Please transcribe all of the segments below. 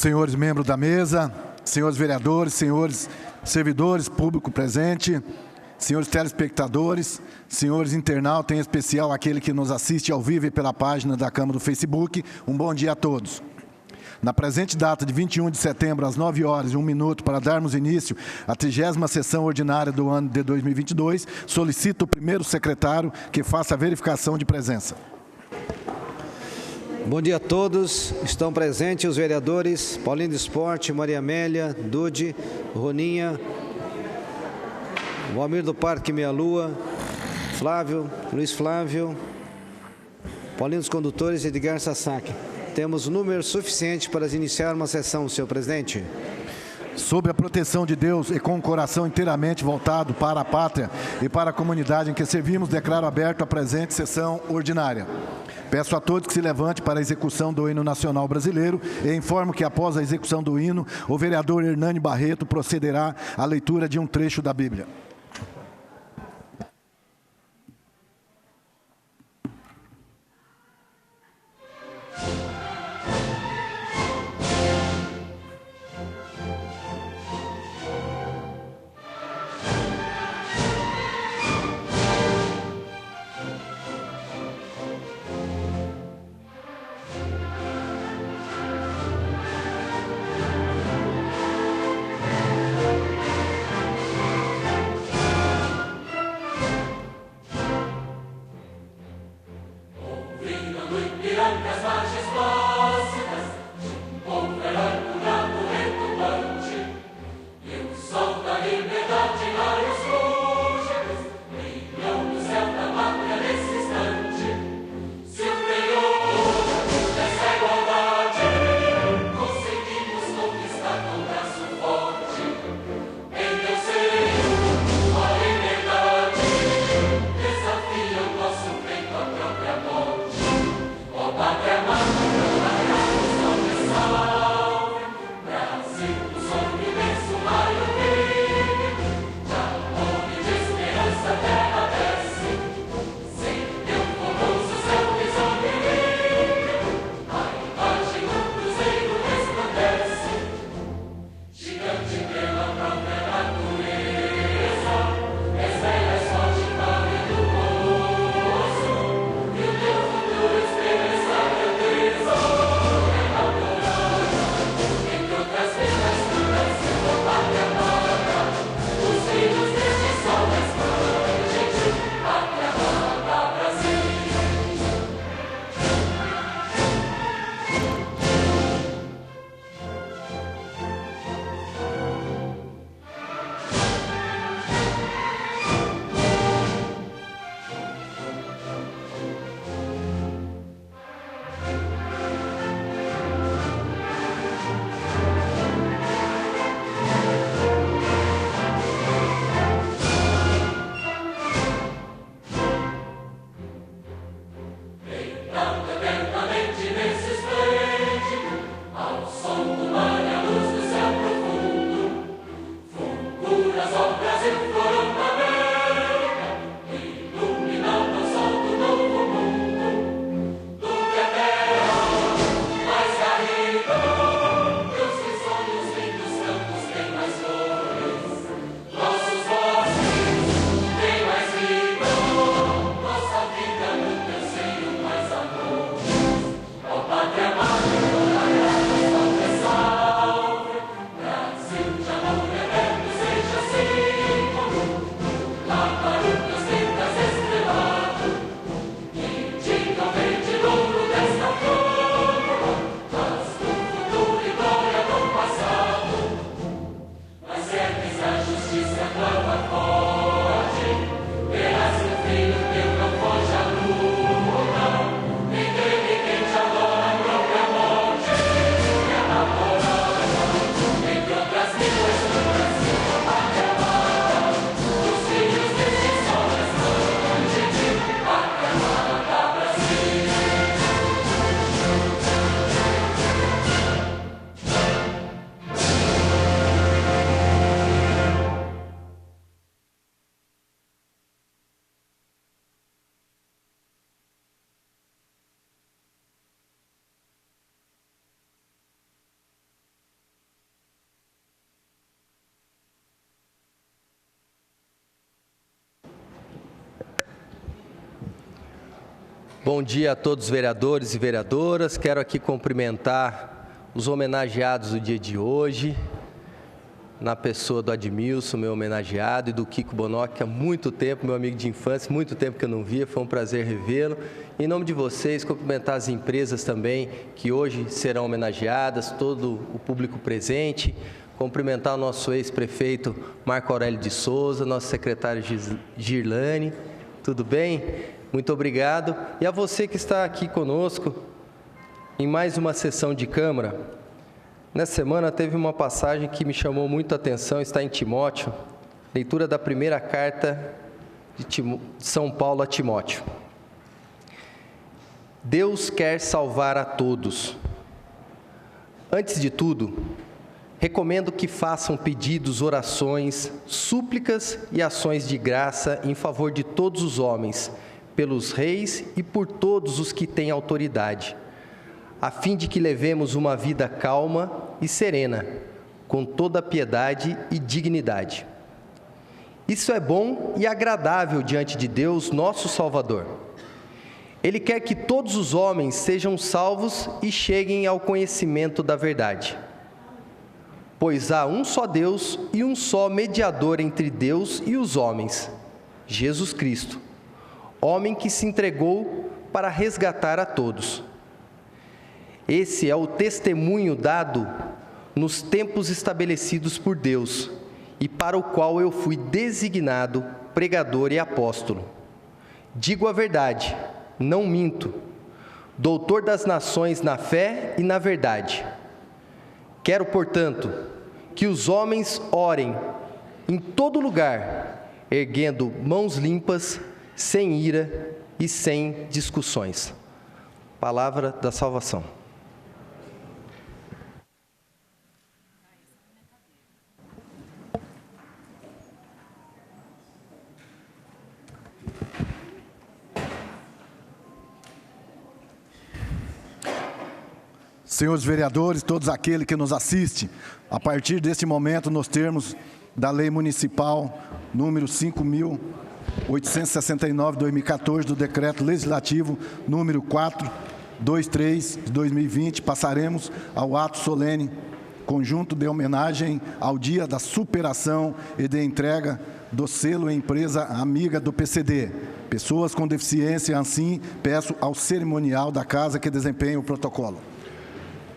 senhores membros da mesa, senhores vereadores, senhores servidores, público presente, senhores telespectadores, senhores internautas, em especial aquele que nos assiste ao vivo e pela página da Câmara do Facebook, um bom dia a todos. Na presente data de 21 de setembro, às 9 horas e 1 minuto, para darmos início à 30ª sessão ordinária do ano de 2022, solicito o primeiro secretário que faça a verificação de presença. Bom dia a todos. Estão presentes os vereadores Paulinho do Esporte, Maria Amélia, Dude, Roninha, Valmir do Parque Meia Lua, Flávio, Luiz Flávio, Paulinho dos Condutores e Edgar Sasaki. Temos número suficiente para iniciar uma sessão, senhor presidente. Sob a proteção de Deus e com o coração inteiramente voltado para a pátria e para a comunidade em que servimos, declaro aberto a presente sessão ordinária. Peço a todos que se levante para a execução do hino nacional brasileiro e informo que após a execução do hino, o vereador Hernani Barreto procederá à leitura de um trecho da Bíblia. Pátria amada. Bom dia a todos os vereadores e vereadoras. Quero aqui cumprimentar os homenageados do dia de hoje, na pessoa do Admilson, meu homenageado, e do Kiko Bonoc, que há muito tempo, meu amigo de infância, muito tempo que eu não via, foi um prazer revê-lo. Em nome de vocês, cumprimentar as empresas também, que hoje serão homenageadas, todo o público presente, cumprimentar o nosso ex-prefeito Marco Aurélio de Souza, nosso secretário Girlane, tudo bem? Muito obrigado. E a você que está aqui conosco em mais uma sessão de Câmara. Nessa semana teve uma passagem que me chamou muito a atenção, está em Timóteo, leitura da primeira carta de São Paulo a Timóteo. Deus quer salvar a todos. Antes de tudo, recomendo que façam pedidos, orações, súplicas e ações de graça em favor de todos os homens, pelos reis e por todos os que têm autoridade, a fim de que levemos uma vida calma e serena, com toda piedade e dignidade. Isso é bom e agradável diante de Deus, nosso Salvador. Ele quer que todos os homens sejam salvos e cheguem ao conhecimento da verdade. Pois há um só Deus e um só mediador entre Deus e os homens, Jesus Cristo, homem que se entregou para resgatar a todos. Esse é o testemunho dado nos tempos estabelecidos por Deus e para o qual eu fui designado pregador e apóstolo. Digo a verdade, não minto, doutor das nações na fé e na verdade. Quero, portanto, que os homens orem em todo lugar, erguendo mãos limpas, sem ira e sem discussões. Palavra da salvação. Senhores vereadores, todos aqueles que nos assistem, a partir deste momento, nos termos da Lei Municipal número 5.869, 2014, do Decreto Legislativo número 423, de 2020, passaremos ao ato solene conjunto de homenagem ao Dia da Superação e de entrega do selo Empresa Amiga do PCD. Pessoas com deficiência, assim, peço ao cerimonial da Casa que desempenhe o protocolo.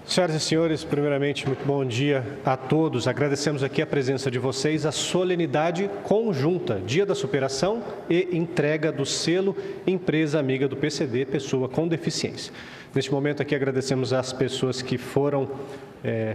Senhoras e senhores, primeiramente, muito bom dia a todos. Agradecemos aqui a presença de vocês, a solenidade conjunta, Dia da Superação e entrega do selo Empresa Amiga do PCD, pessoa com deficiência. Neste momento aqui agradecemos às pessoas que foram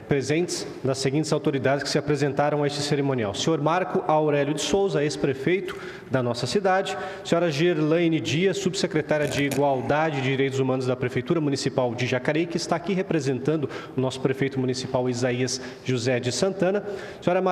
presentes das seguintes autoridades que se apresentaram a este cerimonial. Senhor Marco Aurélio de Souza, ex-prefeito da nossa cidade. Senhora Girlane Dias, subsecretária de Igualdade e Direitos Humanos da Prefeitura Municipal de Jacareí, que está aqui representando o nosso prefeito municipal Isaías José de Santana. Senhora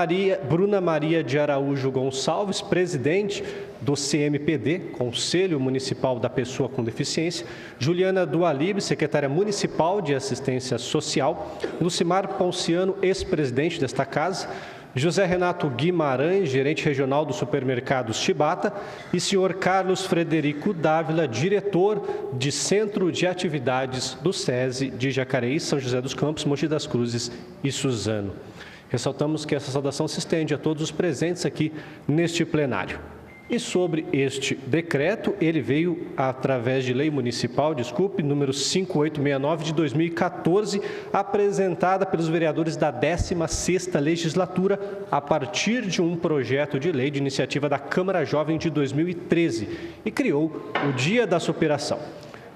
Bruna Maria de Araújo Gonçalves, presidente do CMPD, Conselho Municipal da Pessoa com Deficiência. Juliana Dualib, secretária municipal de Assistência Social. Lucimar Ponciano, ex-presidente desta casa. José Renato Guimarães, gerente regional do supermercados Chibata, e senhor Carlos Frederico Dávila, diretor de Centro de Atividades do SESI de Jacareí, São José dos Campos, Mogi das Cruzes e Suzano. Ressaltamos que essa saudação se estende a todos os presentes aqui neste plenário. E sobre este decreto, ele veio através de lei municipal, número 5869 de 2014, apresentada pelos vereadores da 16ª legislatura, a partir de um projeto de lei de iniciativa da Câmara Jovem de 2013, e criou o Dia da Superação.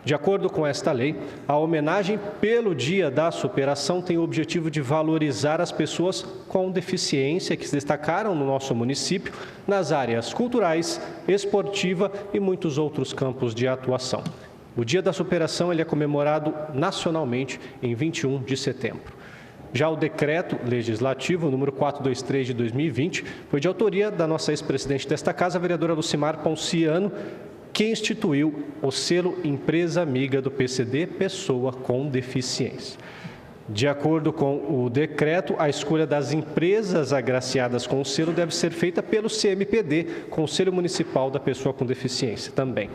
De acordo com esta lei, a homenagem pelo Dia da Superação tem o objetivo de valorizar as pessoas com deficiência que se destacaram no nosso município nas áreas culturais, esportiva e muitos outros campos de atuação. O Dia da Superação ele é comemorado nacionalmente em 21 de setembro. Já o decreto legislativo número 423 de 2020 foi de autoria da nossa ex-presidente desta casa, a vereadora Lucimar Ponciano, que instituiu o selo Empresa Amiga do PCD, Pessoa com Deficiência. De acordo com o decreto, a escolha das empresas agraciadas com o selo deve ser feita pelo CMPD, Conselho Municipal da Pessoa com Deficiência também.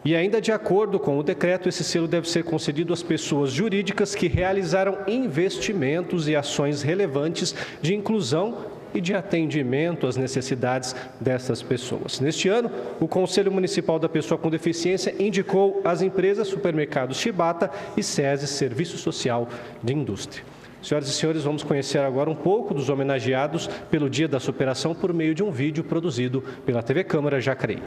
E ainda de acordo com o decreto, esse selo deve ser concedido às pessoas jurídicas que realizaram investimentos e ações relevantes de inclusão e de atendimento às necessidades dessas pessoas. Neste ano, o Conselho Municipal da Pessoa com Deficiência indicou as empresas Supermercados Chibata e SESI Serviço Social de Indústria. Senhoras e senhores, vamos conhecer agora um pouco dos homenageados pelo Dia da Superação por meio de um vídeo produzido pela TV Câmara Jacareí.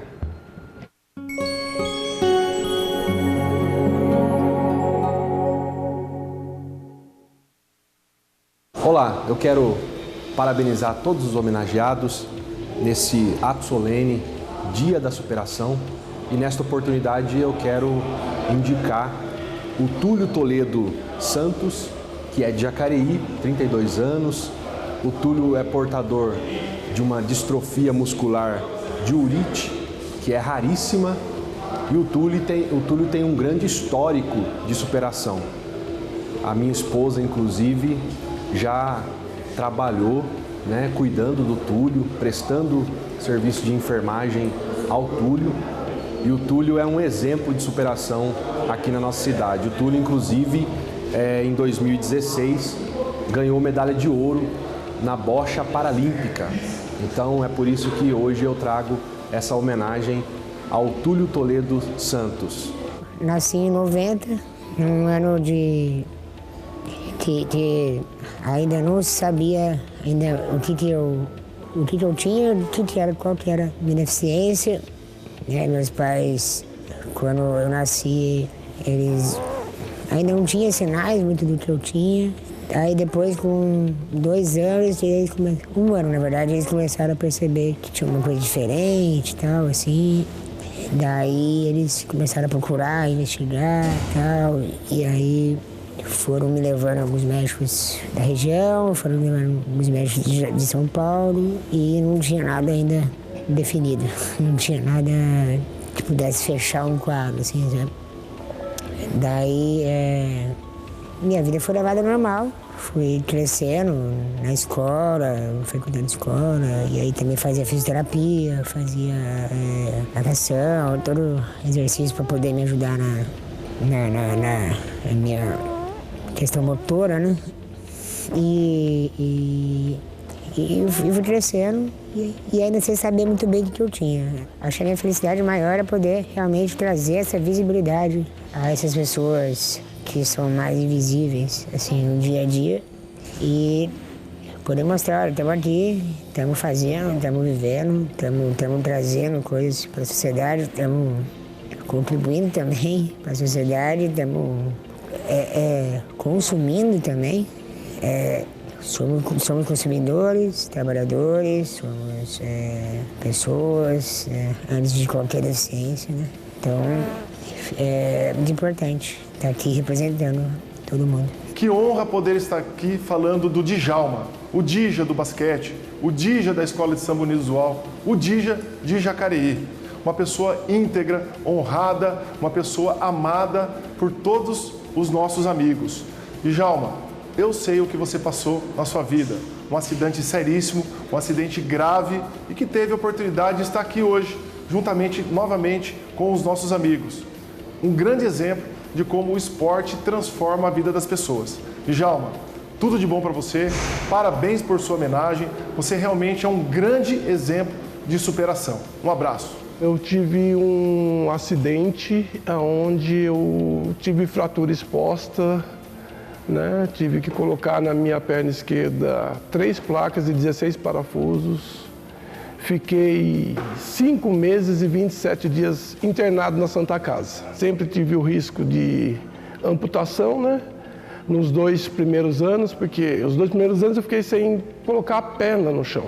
Olá, eu quero parabenizar todos os homenageados nesse ato solene, Dia da Superação. E nesta oportunidade eu quero indicar o Túlio Toledo Santos, que é de Jacareí, 32 anos. O Túlio é portador de uma distrofia muscular de urite, que é raríssima. E o Túlio tem um grande histórico de superação. A minha esposa, inclusive, já trabalhou, cuidando do Túlio, prestando serviço de enfermagem ao Túlio. E o Túlio é um exemplo de superação aqui na nossa cidade. O Túlio, inclusive, em 2016, ganhou medalha de ouro na bocha paralímpica. Então, é por isso que hoje eu trago essa homenagem ao Túlio Toledo Santos. Nasci em 90, num ano que ainda não sabia ainda o que eu tinha, qual que era a minha deficiência. Meus pais, quando eu nasci, eles ainda não tinham sinais muito do que eu tinha. Aí depois, com 2 anos, um ano na verdade, eles começaram a perceber que tinha uma coisa diferente e tal, assim. Daí eles começaram a procurar, investigar e tal, e aí foram me levando alguns médicos da região, foram me levando alguns médicos de São Paulo e não tinha nada ainda definido. Não tinha nada que pudesse fechar um quadro, assim, sabe? Daí, minha vida foi levada normal. Fui crescendo na escola, frequentando escola, e aí também fazia fisioterapia, fazia natação, todo exercício para poder me ajudar na minha questão motora, né? E fui crescendo e ainda sem saber muito bem o que eu tinha. Achei a minha felicidade maior é poder realmente trazer essa visibilidade a essas pessoas que são mais invisíveis, assim, no dia a dia. E poder mostrar, olha, estamos aqui, estamos fazendo, estamos vivendo, estamos trazendo coisas para a sociedade, estamos contribuindo também para a sociedade, estamos consumindo também. Somos consumidores, trabalhadores, somos pessoas antes de qualquer deficiência, né? Então, é muito importante estar aqui representando todo mundo. Que honra poder estar aqui falando do Djalma, o Dija do basquete, o Dija da Escola de Samba Unisual, o Dija de Jacareí. Uma pessoa íntegra, honrada, uma pessoa amada por todos os nossos amigos. Djalma, eu sei o que você passou na sua vida. Um acidente seríssimo, um acidente grave e que teve a oportunidade de estar aqui hoje, juntamente, novamente, com os nossos amigos. Um grande exemplo de como o esporte transforma a vida das pessoas. Djalma, tudo de bom para você, parabéns por sua homenagem, você realmente é um grande exemplo de superação. Um abraço. Eu tive um acidente onde eu tive fratura exposta, né? Tive que colocar na minha perna esquerda 3 placas e 16 parafusos. Fiquei 5 meses e 27 dias internado na Santa Casa. Sempre tive o risco de amputação, né? Nos 2 primeiros anos, porque os 2 primeiros anos eu fiquei sem colocar a perna no chão.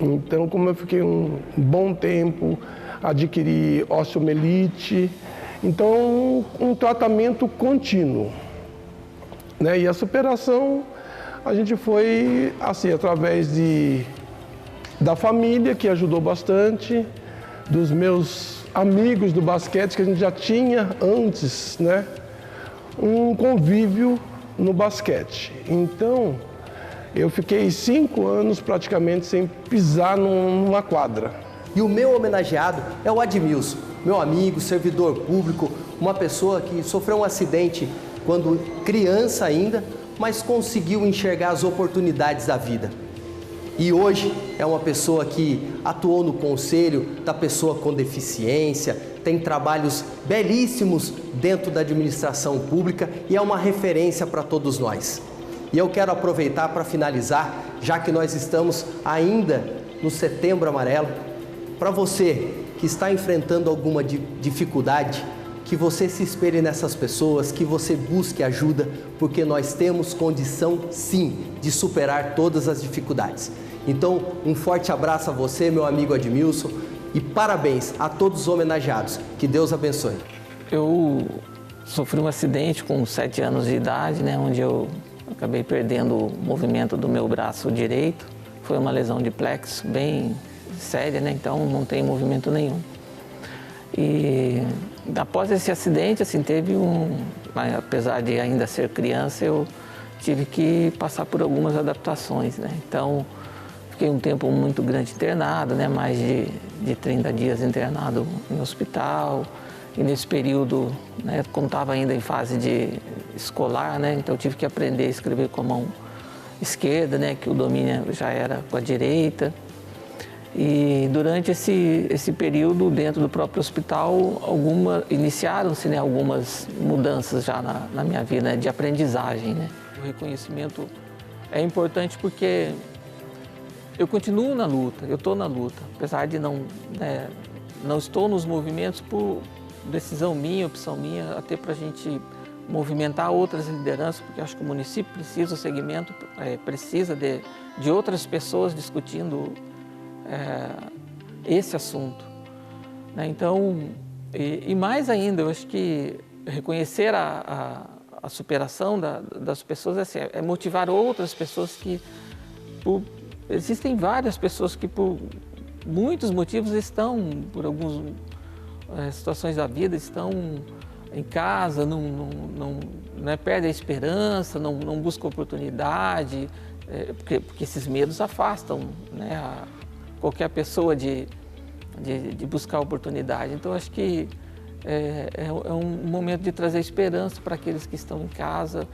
Então, como eu fiquei um bom tempo, adquiri osteomielite, então um tratamento contínuo, né? E a superação a gente foi assim através da família, que ajudou bastante, dos meus amigos do basquete, que a gente já tinha antes, né? Um convívio no basquete. Então, eu fiquei 5 anos praticamente sem pisar numa quadra. E o meu homenageado é o Admilson, meu amigo, servidor público, uma pessoa que sofreu um acidente quando criança ainda, mas conseguiu enxergar as oportunidades da vida. E hoje é uma pessoa que atuou no conselho da pessoa com deficiência, tem trabalhos belíssimos dentro da administração pública e é uma referência para todos nós. E eu quero aproveitar para finalizar, já que nós estamos ainda no Setembro Amarelo, para você que está enfrentando alguma dificuldade, que você se espelhe nessas pessoas, que você busque ajuda, porque nós temos condição, sim, de superar todas as dificuldades. Então, um forte abraço a você, meu amigo Admilson, e parabéns a todos os homenageados. Que Deus abençoe. Eu sofri um acidente com 7 anos de idade, né, onde eu acabei perdendo o movimento do meu braço direito. Foi uma lesão de plexo bem séria, né, então não tem movimento nenhum. E após esse acidente, assim, apesar de ainda ser criança, eu tive que passar por algumas adaptações, né? Então, fiquei um tempo muito grande internado, né? Mais de 30 dias internado em hospital. E nesse período, né, como estava ainda em fase de escolar, né? Então eu tive que aprender a escrever com a mão esquerda, né? Que o domínio já era com a direita. E durante esse período, dentro do próprio hospital, iniciaram-se, né, algumas mudanças já na minha vida, né, de aprendizagem, né? O reconhecimento é importante porque eu continuo na luta, eu estou na luta, apesar de não estou nos movimentos por decisão minha, opção minha, até para a gente movimentar outras lideranças, porque acho que o município precisa, o segmento precisa de outras pessoas discutindo esse assunto, né? Então, e mais ainda, eu acho que reconhecer a superação das pessoas é motivar outras pessoas existem várias pessoas que por muitos motivos estão, por algumas situações da vida, estão em casa, não perdem a esperança, não buscam oportunidade, porque esses medos afastam, né, qualquer pessoa de buscar oportunidade. Então, acho que é um momento de trazer esperança para aqueles que estão em casa,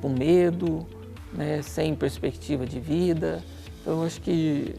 com medo, né, sem perspectiva de vida. Então, acho que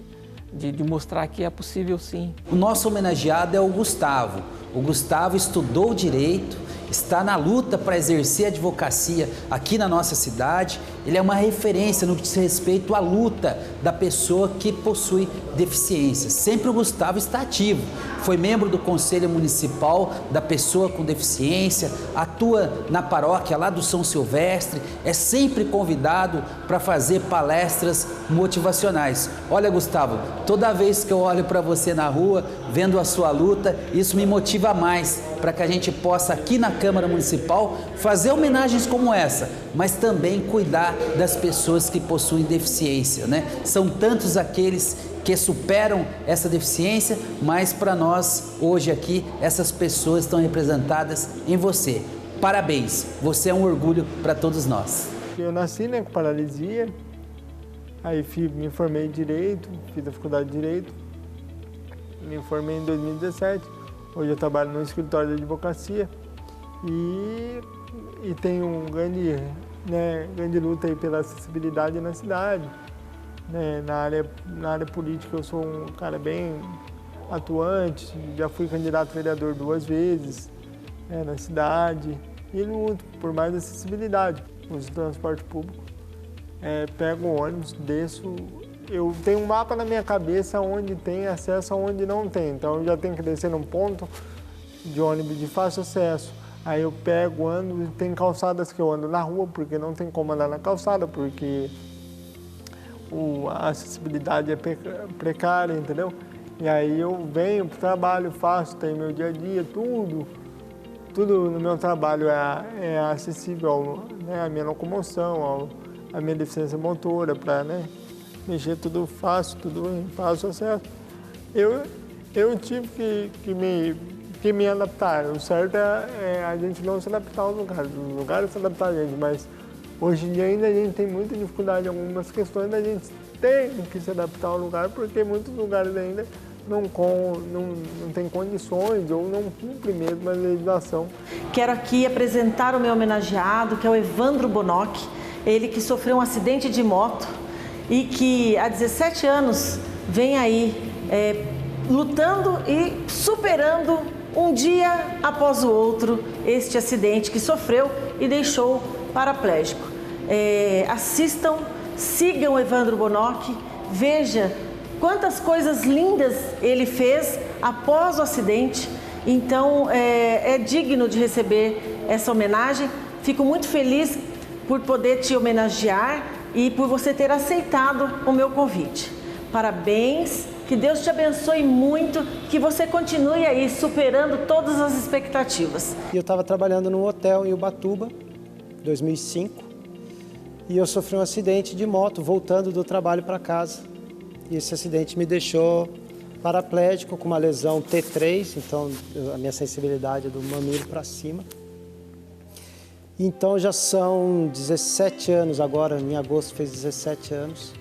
de mostrar que é possível, sim. O nosso homenageado é o Gustavo. O Gustavo estudou Direito, está na luta para exercer a advocacia aqui na nossa cidade. Ele é uma referência no que diz respeito à luta da pessoa que possui deficiência. Sempre o Gustavo está ativo. Foi membro do Conselho Municipal da Pessoa com Deficiência, atua na paróquia lá do São Silvestre, é sempre convidado para fazer palestras motivacionais. Olha, Gustavo, toda vez que eu olho para você na rua, vendo a sua luta, isso me motiva mais para que a gente possa aqui na Câmara Municipal fazer homenagens como essa, mas também cuidar das pessoas que possuem deficiência, né? São tantos aqueles que superam essa deficiência, mas para nós, hoje aqui, essas pessoas estão representadas em você. Parabéns, você é um orgulho para todos nós. Eu nasci, né, com paralisia, aí me formei em Direito, fiz a faculdade de Direito, me formei em 2017, hoje eu trabalho no escritório de advocacia e tenho um grande luta aí pela acessibilidade na cidade. Na área política eu sou um cara bem atuante, já fui candidato a vereador 2 vezes na cidade e luto por mais acessibilidade. Uso transporte público, pego o ônibus, desço, eu tenho um mapa na minha cabeça onde tem acesso aonde não tem, então eu já tenho que descer num ponto de ônibus de fácil acesso. Aí eu pego, ando, tem calçadas que eu ando na rua porque não tem como andar na calçada, porque a acessibilidade é precária, entendeu? E aí eu venho para o trabalho, faço, tenho meu dia a dia, tudo no meu trabalho é acessível, né, à minha locomoção, à minha deficiência motora, para, né, mexer tudo fácil, tudo em fácil acesso. Eu tive que me adaptar. O certo é a gente não se adaptar aos lugares. Os lugares se adaptar a gente, mas hoje em dia ainda a gente tem muita dificuldade em algumas questões da gente ter que se adaptar ao lugar, porque muitos lugares ainda não tem condições ou não cumpre mesmo a legislação. Quero aqui apresentar o meu homenageado, que é o Evandro Bonoc, ele que sofreu um acidente de moto e que há 17 anos vem aí lutando e superando um dia após o outro este acidente que sofreu e deixou paraplégico. Assistam, sigam o Evandro Bonoc, veja quantas coisas lindas ele fez após o acidente. Então é digno de receber essa homenagem. Fico muito feliz por poder te homenagear e por você ter aceitado o meu convite. Parabéns, que Deus te abençoe muito, que você continue aí superando todas as expectativas. Eu estava trabalhando num hotel em Ubatuba, 2005, e eu sofri um acidente de moto voltando do trabalho para casa. E esse acidente me deixou paraplégico com uma lesão T3, então a minha sensibilidade é do mamilo para cima. Então já são 17 anos agora, em agosto fez 17 anos,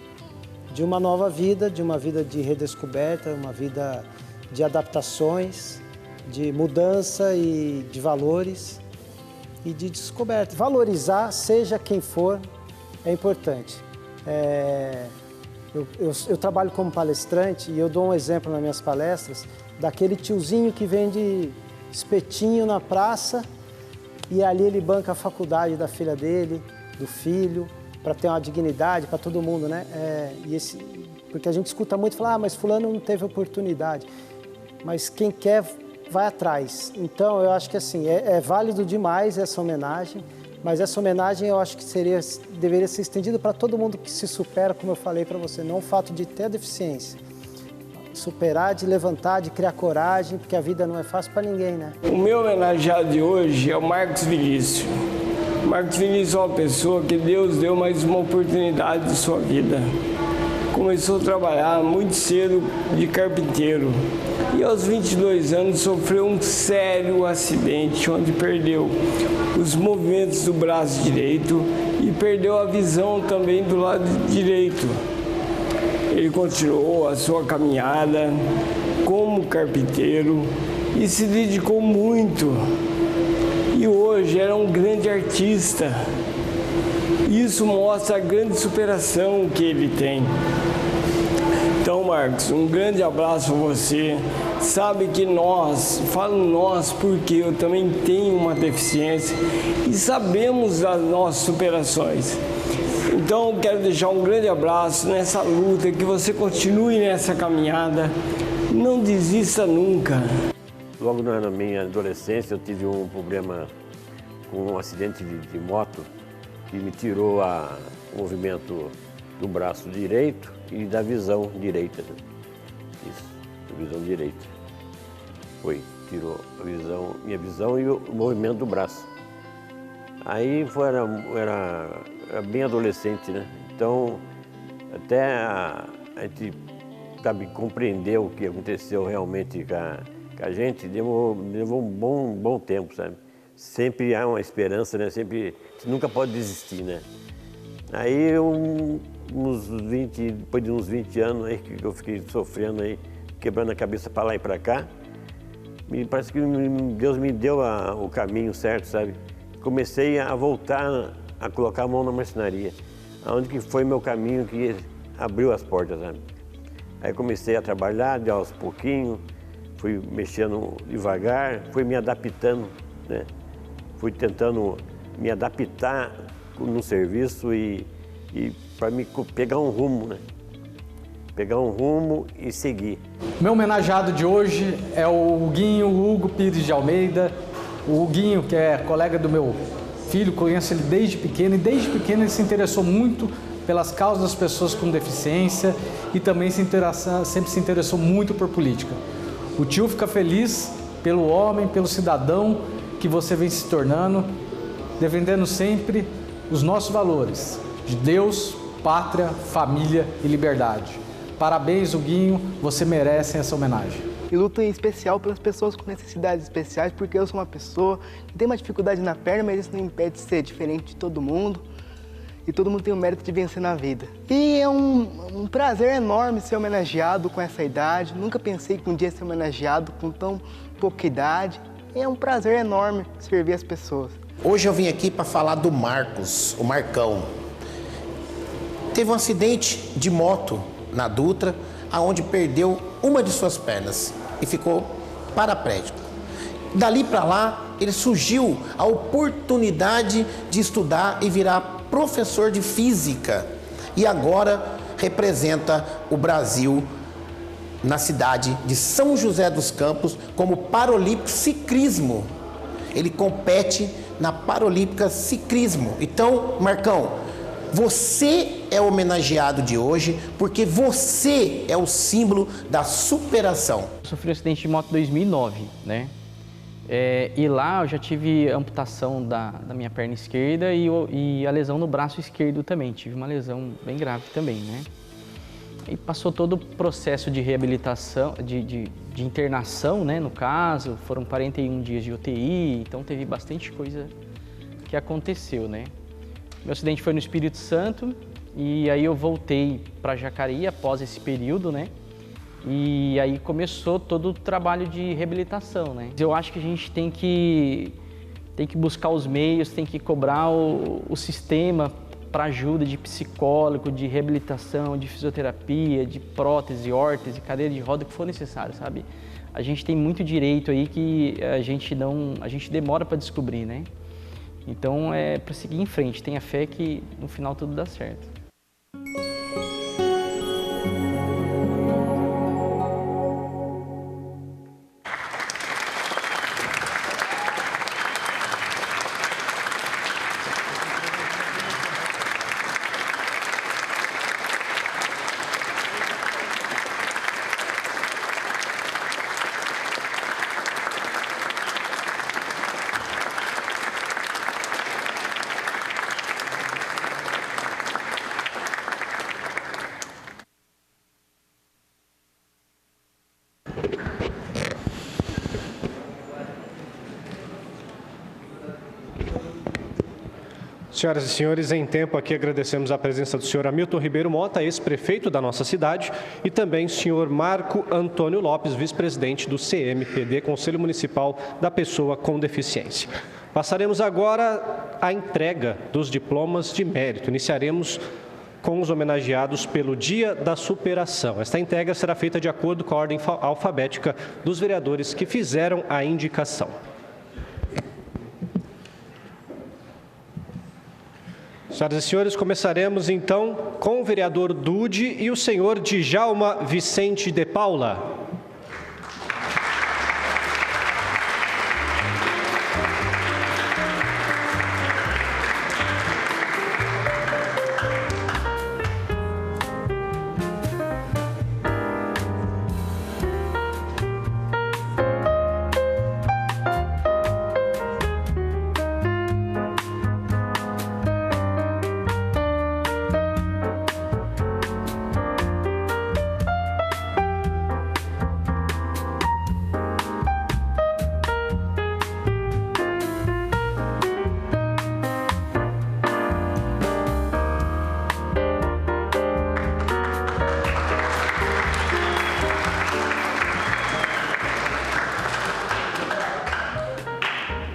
de uma nova vida, de uma vida de redescoberta, uma vida de adaptações, de mudança e de valores e de descoberta. Valorizar, seja quem for, é importante. Eu trabalho como palestrante e eu dou um exemplo nas minhas palestras daquele tiozinho que vende espetinho na praça e ali ele banca a faculdade da filha dele, do filho, para ter uma dignidade para todo mundo, né? Porque a gente escuta muito falar, mas fulano não teve oportunidade. Mas quem quer, vai atrás. Então, eu acho que assim, é válido demais essa homenagem, mas essa homenagem eu acho que deveria ser estendida para todo mundo que se supera, como eu falei para você, não o fato de ter a deficiência. Superar, de levantar, de criar coragem, porque a vida não é fácil para ninguém, né? O meu homenageado de hoje é o Marcos Vinícius. Marcos Vinícius é uma pessoa que Deus deu mais uma oportunidade de sua vida. Começou a trabalhar muito cedo de carpinteiro e aos 22 anos sofreu um sério acidente onde perdeu os movimentos do braço direito e perdeu a visão também do lado direito. Ele continuou a sua caminhada como carpinteiro e se dedicou muito. E hoje era um grande artista. Isso mostra a grande superação que ele tem. Então, Marcos, um grande abraço a você. Sabe que falo nós porque eu também tenho uma deficiência e sabemos das nossas superações. Então, quero deixar um grande abraço nessa luta, que você continue nessa caminhada, não desista nunca. Logo na minha adolescência eu tive um problema com um acidente de moto que me tirou o movimento do braço direito e da visão direita. Isso, da visão direita. Tirou minha visão e o movimento do braço. Aí era bem adolescente, né? Então, até a gente compreender o que aconteceu realmente com a gente, levou um bom tempo, sabe? Sempre há uma esperança, né? Sempre, você nunca pode desistir, né? Aí, depois de uns 20 anos aí, que eu fiquei sofrendo aí, quebrando a cabeça para lá e para cá, parece que Deus me deu o caminho certo, sabe? Comecei a voltar a colocar a mão na marcenaria, onde que foi meu caminho que abriu as portas, sabe? Aí comecei a trabalhar de aos pouquinhos, fui mexendo devagar, fui me adaptando, né? Fui tentando me adaptar no serviço e para me pegar um rumo, né? Pegar um rumo e seguir. Meu homenageado de hoje é o Huguinho Hugo Pires de Almeida. O Huguinho, que é colega do meu filho, conheço ele desde pequeno, e desde pequeno ele se interessou muito pelas causas das pessoas com deficiência e também sempre se interessou muito por política. O tio fica feliz pelo homem, pelo cidadão que você vem se tornando, defendendo sempre os nossos valores de Deus, pátria, família e liberdade. Parabéns, Huguinho, você merece essa homenagem. E luto em especial pelas pessoas com necessidades especiais, porque eu sou uma pessoa que tem uma dificuldade na perna, mas isso não impede de ser diferente de todo mundo. e todo mundo tem o mérito de vencer na vida. E é um prazer enorme ser homenageado com essa idade. Nunca pensei que um dia ser homenageado com tão pouca idade. E é um prazer enorme servir as pessoas. Hoje eu vim aqui para falar do Marcos, o Marcão. Teve um acidente de moto na Dutra, onde perdeu uma de suas pernas e ficou paraplégico. Dali para lá, ele surgiu a oportunidade de estudar e virar professor de física. E agora representa o Brasil na cidade de São José dos Campos como paralímpico ciclismo. Ele compete na Paralímpica Ciclismo. Então, Marcão, você é o homenageado de hoje porque você é o símbolo da superação. Eu sofri um acidente de moto em 2009, né? E lá eu já tive amputação da minha perna esquerda e a lesão no braço esquerdo também. Tive uma lesão bem grave também, né? E passou todo o processo de reabilitação, de internação, né? No caso, foram 41 dias de UTI, então teve bastante coisa que aconteceu, né? Meu acidente foi no Espírito Santo e aí eu voltei para Jacareí após esse período, né? E aí começou todo o trabalho de reabilitação, né? Eu acho que a gente tem que buscar os meios, tem que cobrar o sistema para ajuda de psicólogo, de reabilitação, de fisioterapia, de prótese, órtese, cadeira de roda, o que for necessário, sabe? A gente tem muito direito aí que a gente demora para descobrir, né? Então é para seguir em frente, tenha fé que no final tudo dá certo. Senhoras e senhores, em tempo aqui agradecemos a presença do senhor Hamilton Ribeiro Mota, ex-prefeito da nossa cidade, e também o senhor Marco Antônio Lopes, vice-presidente do CMPD, Conselho Municipal da Pessoa com Deficiência. Passaremos agora à entrega dos diplomas de mérito. Iniciaremos com os homenageados pelo Dia da Superação. Esta entrega será feita de acordo com a ordem alfabética dos vereadores que fizeram a indicação. Senhoras e senhores, começaremos então com o vereador Dude e o senhor Djalma Vicente de Paula.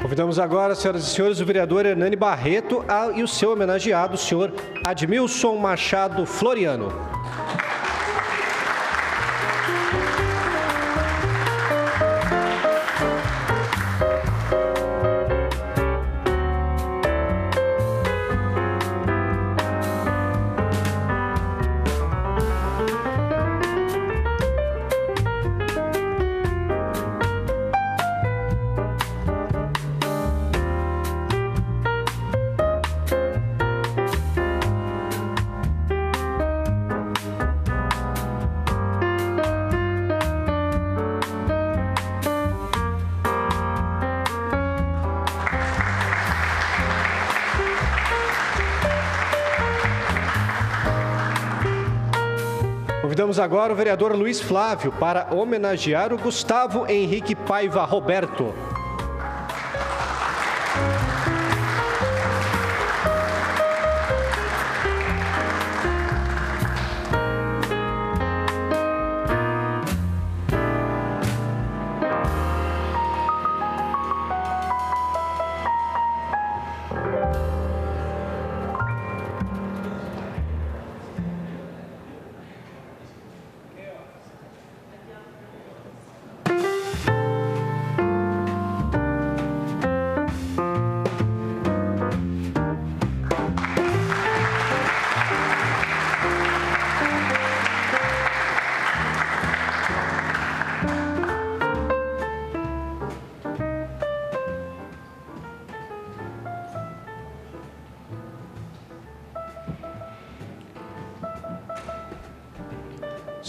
Convidamos agora, senhoras e senhores, o vereador Hernani Barreto e o seu homenageado, o senhor Admilson Machado Floriano. Convidamos agora o vereador Luiz Flávio para homenagear o Gustavo Henrique Paiva Roberto.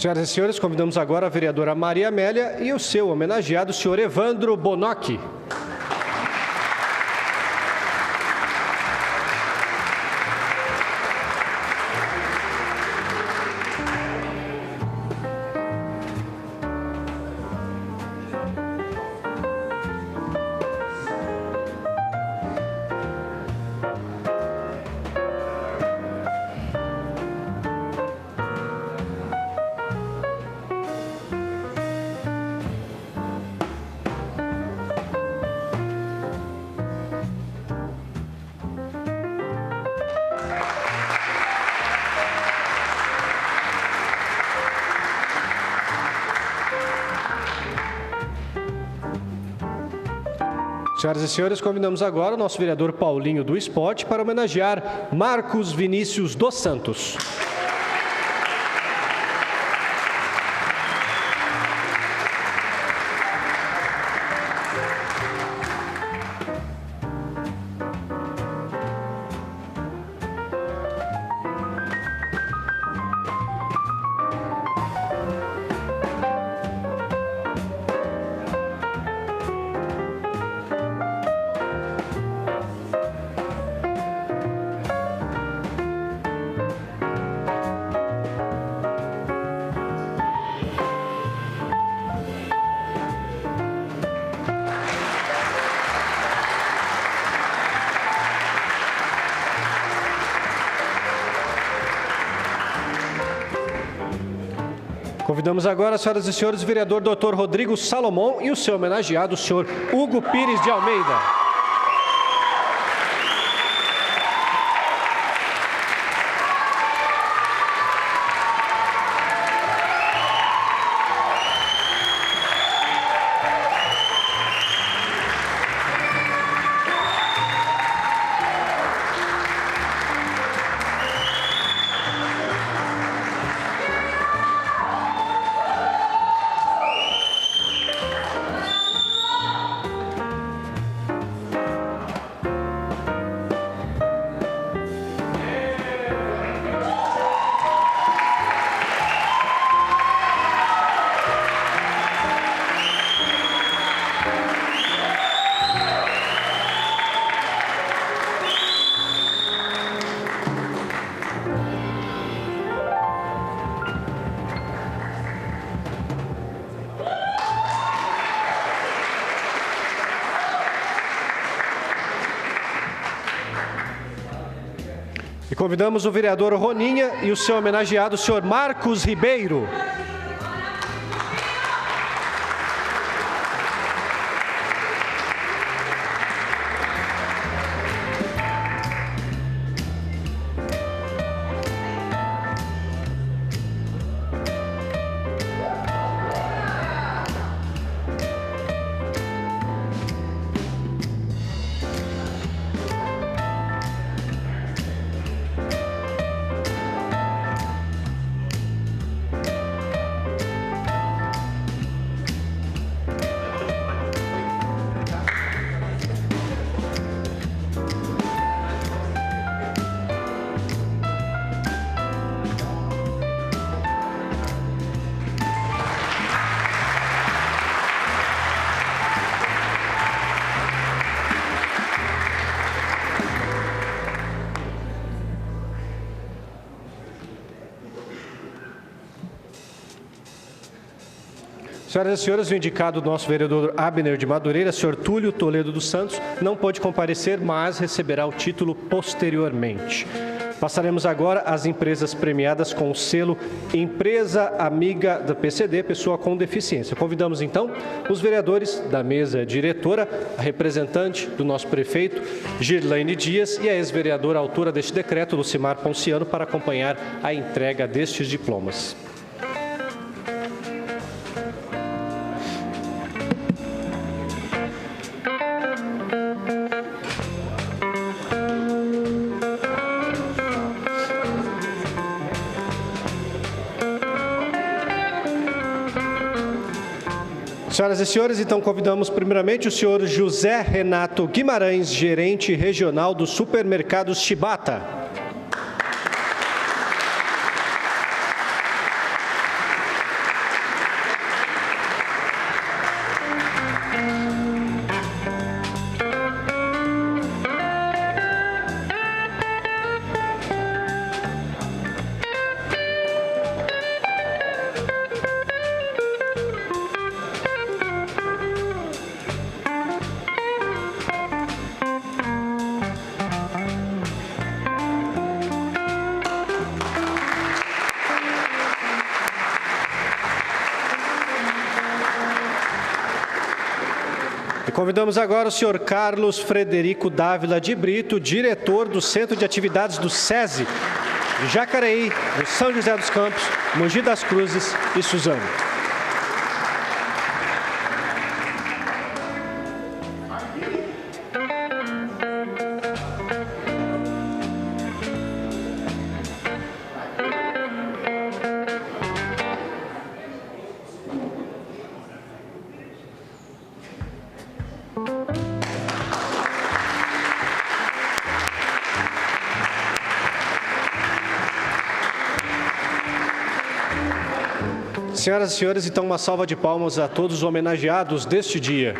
Senhoras e senhores, convidamos agora a vereadora Maria Amélia e o seu homenageado, o senhor Evandro Bonock. Senhoras e senhores, convidamos agora o nosso vereador Paulinho do Esporte para homenagear Marcos Vinícius dos Santos. Convidamos agora, senhoras e senhores, o vereador Dr. Rodrigo Salomão e o seu homenageado, o senhor Hugo Pires de Almeida. E convidamos o vereador Roninha e o seu homenageado, o senhor Marcos Ribeiro. Senhoras e senhores, o indicado do nosso vereador Abner de Madureira, senhor Túlio Toledo dos Santos, não pôde comparecer, mas receberá o título posteriormente. Passaremos agora às empresas premiadas com o selo Empresa Amiga da PCD, Pessoa com Deficiência. Convidamos, então, os vereadores da mesa diretora, a representante do nosso prefeito, Girlaine Dias, e a ex-vereadora autora deste decreto, Lucimar Ponciano, para acompanhar a entrega destes diplomas. Senhoras e senhores, então convidamos primeiramente o senhor José Renato Guimarães, gerente regional dos supermercados Chibata. Convidamos agora o senhor Carlos Frederico Dávila de Brito, diretor do Centro de Atividades do SESI, de Jacareí, de São José dos Campos, Mogi das Cruzes e Suzano. Senhoras e senhores, então uma salva de palmas a todos os homenageados deste dia.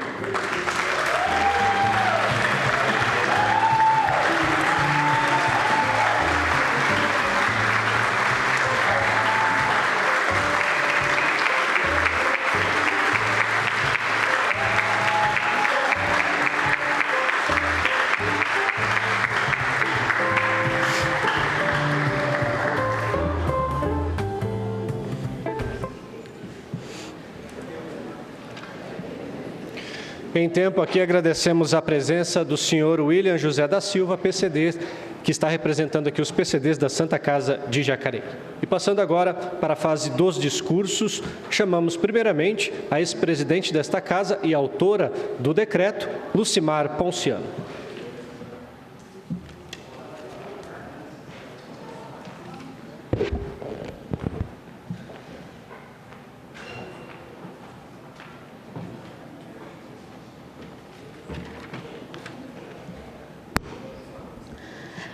Em tempo aqui, agradecemos a presença do senhor William José da Silva, PCD, que está representando aqui os PCDs da Santa Casa de Jacareí. E passando agora para a fase dos discursos, chamamos primeiramente a ex-presidente desta casa e autora do decreto, Lucimar Ponciano.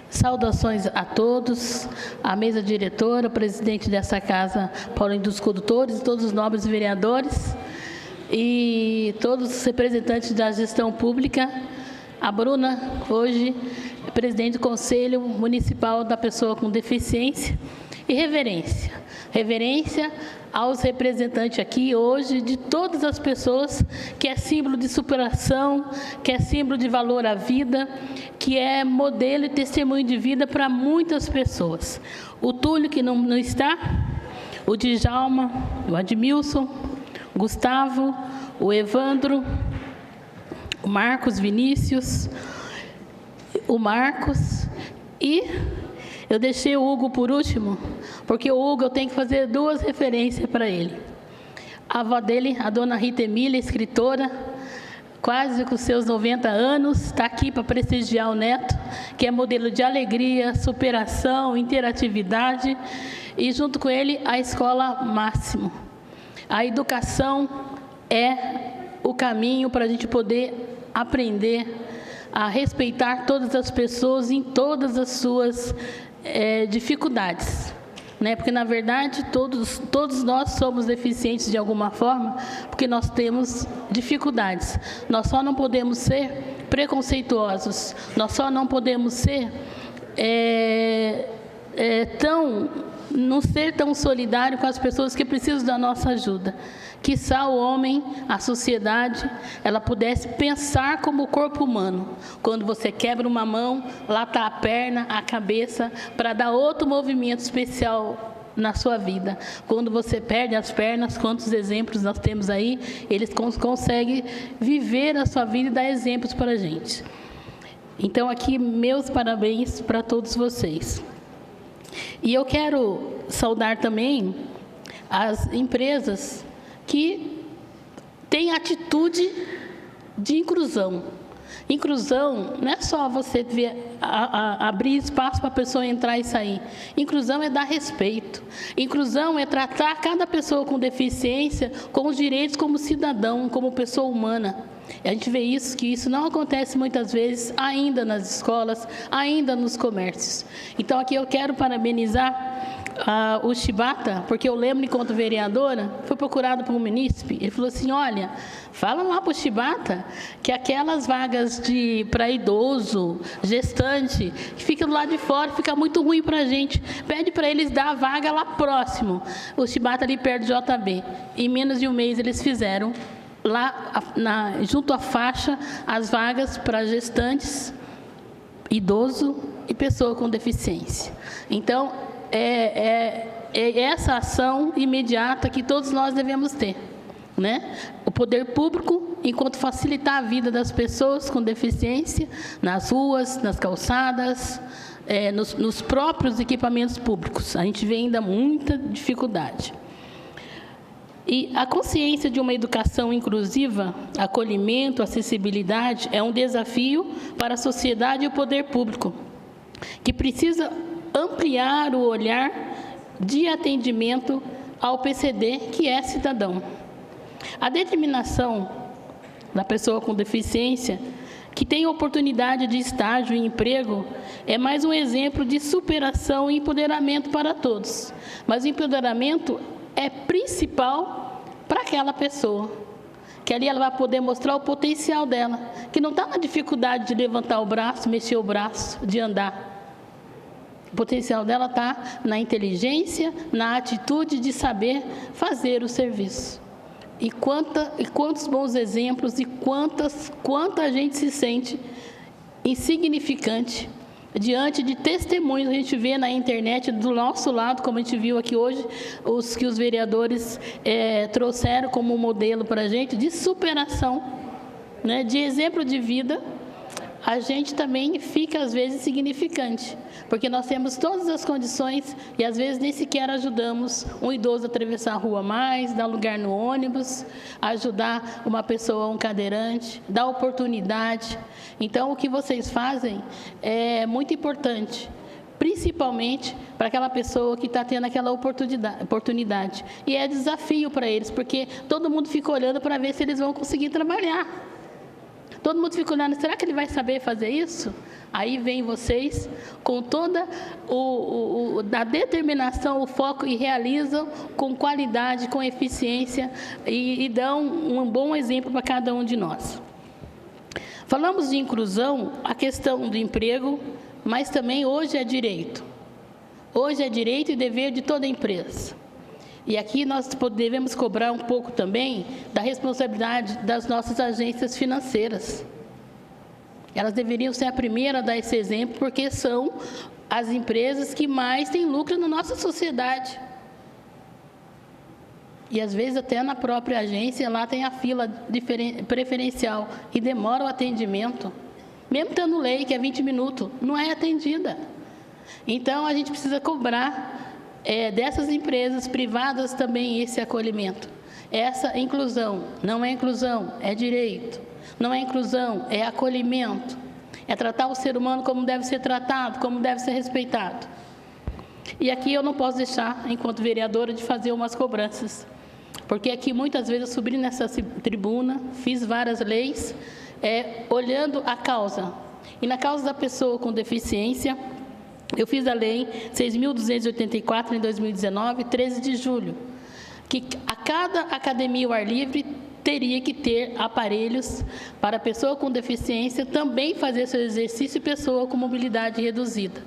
Saudações a todos, a mesa diretora, o presidente dessa casa, Paulinho dos Condutores, todos os nobres vereadores e todos os representantes da gestão pública. A Bruna, hoje, presidente do Conselho Municipal da Pessoa com Deficiência. E reverência. Reverência aos representantes aqui hoje de todas as pessoas, que é símbolo de superação, que é símbolo de valor à vida, que é modelo e testemunho de vida para muitas pessoas. O Túlio, que não está, o Djalma, o Admilson, o Gustavo, o Evandro, o Marcos Vinícius, o Marcos e... eu deixei o Hugo por último, porque o Hugo eu tenho que fazer duas referências para ele. A avó dele, a dona Rita Emília, escritora, quase com seus 90 anos, está aqui para prestigiar o neto, que é modelo de alegria, superação, interatividade, e junto com ele a Escola Máximo. A educação é o caminho para a gente poder aprender a respeitar todas as pessoas em todas as suas dificuldades, né? Porque na verdade todos nós somos deficientes de alguma forma, porque nós temos dificuldades. Nós só não podemos ser preconceituosos, nós só não podemos ser não ser tão solidário com as pessoas que precisam da nossa ajuda. Quiçá o homem, a sociedade, ela pudesse pensar como o corpo humano. Quando você quebra uma mão, lá está a perna, a cabeça, para dar outro movimento especial na sua vida. Quando você perde as pernas, quantos exemplos nós temos aí, eles conseguem viver a sua vida e dar exemplos para a gente. Então, aqui, meus parabéns para todos vocês. E eu quero saudar também as empresas que têm atitude de inclusão. Inclusão não é só você abrir espaço para a pessoa entrar e sair. Inclusão é dar respeito. Inclusão é tratar cada pessoa com deficiência com os direitos como cidadão, como pessoa humana. E a gente vê que isso não acontece muitas vezes ainda nas escolas, ainda nos comércios. Então, aqui eu quero parabenizar o Chibata, porque eu lembro, enquanto vereadora, fui procurado por um munícipe, ele falou assim, olha, fala lá para o Chibata que aquelas vagas para idoso, gestante, que fica do lado de fora, fica muito ruim para a gente, pede para eles dar a vaga lá próximo, o Chibata ali perto do JB. Em menos de um mês eles fizeram, lá junto à faixa, as vagas para gestantes, idoso e pessoa com deficiência. Então, é essa ação imediata que todos nós devemos ter. né? O poder público, enquanto facilitar a vida das pessoas com deficiência, nas ruas, nas calçadas, nos próprios equipamentos públicos. A gente vê ainda muita dificuldade. E a consciência de uma educação inclusiva, acolhimento, acessibilidade, é um desafio para a sociedade e o poder público, que precisa ampliar o olhar de atendimento ao PCD, que é cidadão. A determinação da pessoa com deficiência, que tem oportunidade de estágio e emprego, é mais um exemplo de superação e empoderamento para todos. Mas o empoderamento é principal para aquela pessoa, que ali ela vai poder mostrar o potencial dela, que não está na dificuldade de levantar o braço, mexer o braço, de andar. O potencial dela está na inteligência, na atitude de saber fazer o serviço. E quantos bons exemplos e quanta gente se sente insignificante diante de testemunhos. A gente vê na internet do nosso lado, como a gente viu aqui hoje, os que os vereadores trouxeram como modelo para a gente, de superação, né, de exemplo de vida. A gente também fica, às vezes, insignificante, porque nós temos todas as condições e, às vezes, nem sequer ajudamos um idoso a atravessar a rua mais, dar lugar no ônibus, ajudar uma pessoa, um cadeirante, dar oportunidade. Então, o que vocês fazem é muito importante, principalmente para aquela pessoa que está tendo aquela oportunidade. E é desafio para eles, porque todo mundo fica olhando para ver se eles vão conseguir trabalhar. Todo mundo fica olhando, será que ele vai saber fazer isso? Aí vem vocês com toda a determinação, o foco, e realizam com qualidade, com eficiência e dão um bom exemplo para cada um de nós. Falamos de inclusão, a questão do emprego, mas também hoje é direito. Hoje é direito e dever de toda empresa. E aqui nós devemos cobrar um pouco também da responsabilidade das nossas agências financeiras. Elas deveriam ser a primeira a dar esse exemplo, porque são as empresas que mais têm lucro na nossa sociedade. E, às vezes, até na própria agência, lá tem a fila preferencial e demora o atendimento. Mesmo tendo lei, que é 20 minutos, não é atendida. Então, a gente precisa cobrar dessas empresas privadas também esse acolhimento. Essa inclusão não é inclusão, é direito. Não é inclusão, é acolhimento. É tratar o ser humano como deve ser tratado, como deve ser respeitado. E aqui eu não posso deixar, enquanto vereadora, de fazer umas cobranças. Porque aqui, muitas vezes, eu subi nessa tribuna, fiz várias leis, olhando a causa. E na causa da pessoa com deficiência, eu fiz a lei 6.284 em 2019, 13 de julho, que a cada academia ao ar livre teria que ter aparelhos para a pessoa com deficiência também fazer seu exercício e pessoa com mobilidade reduzida.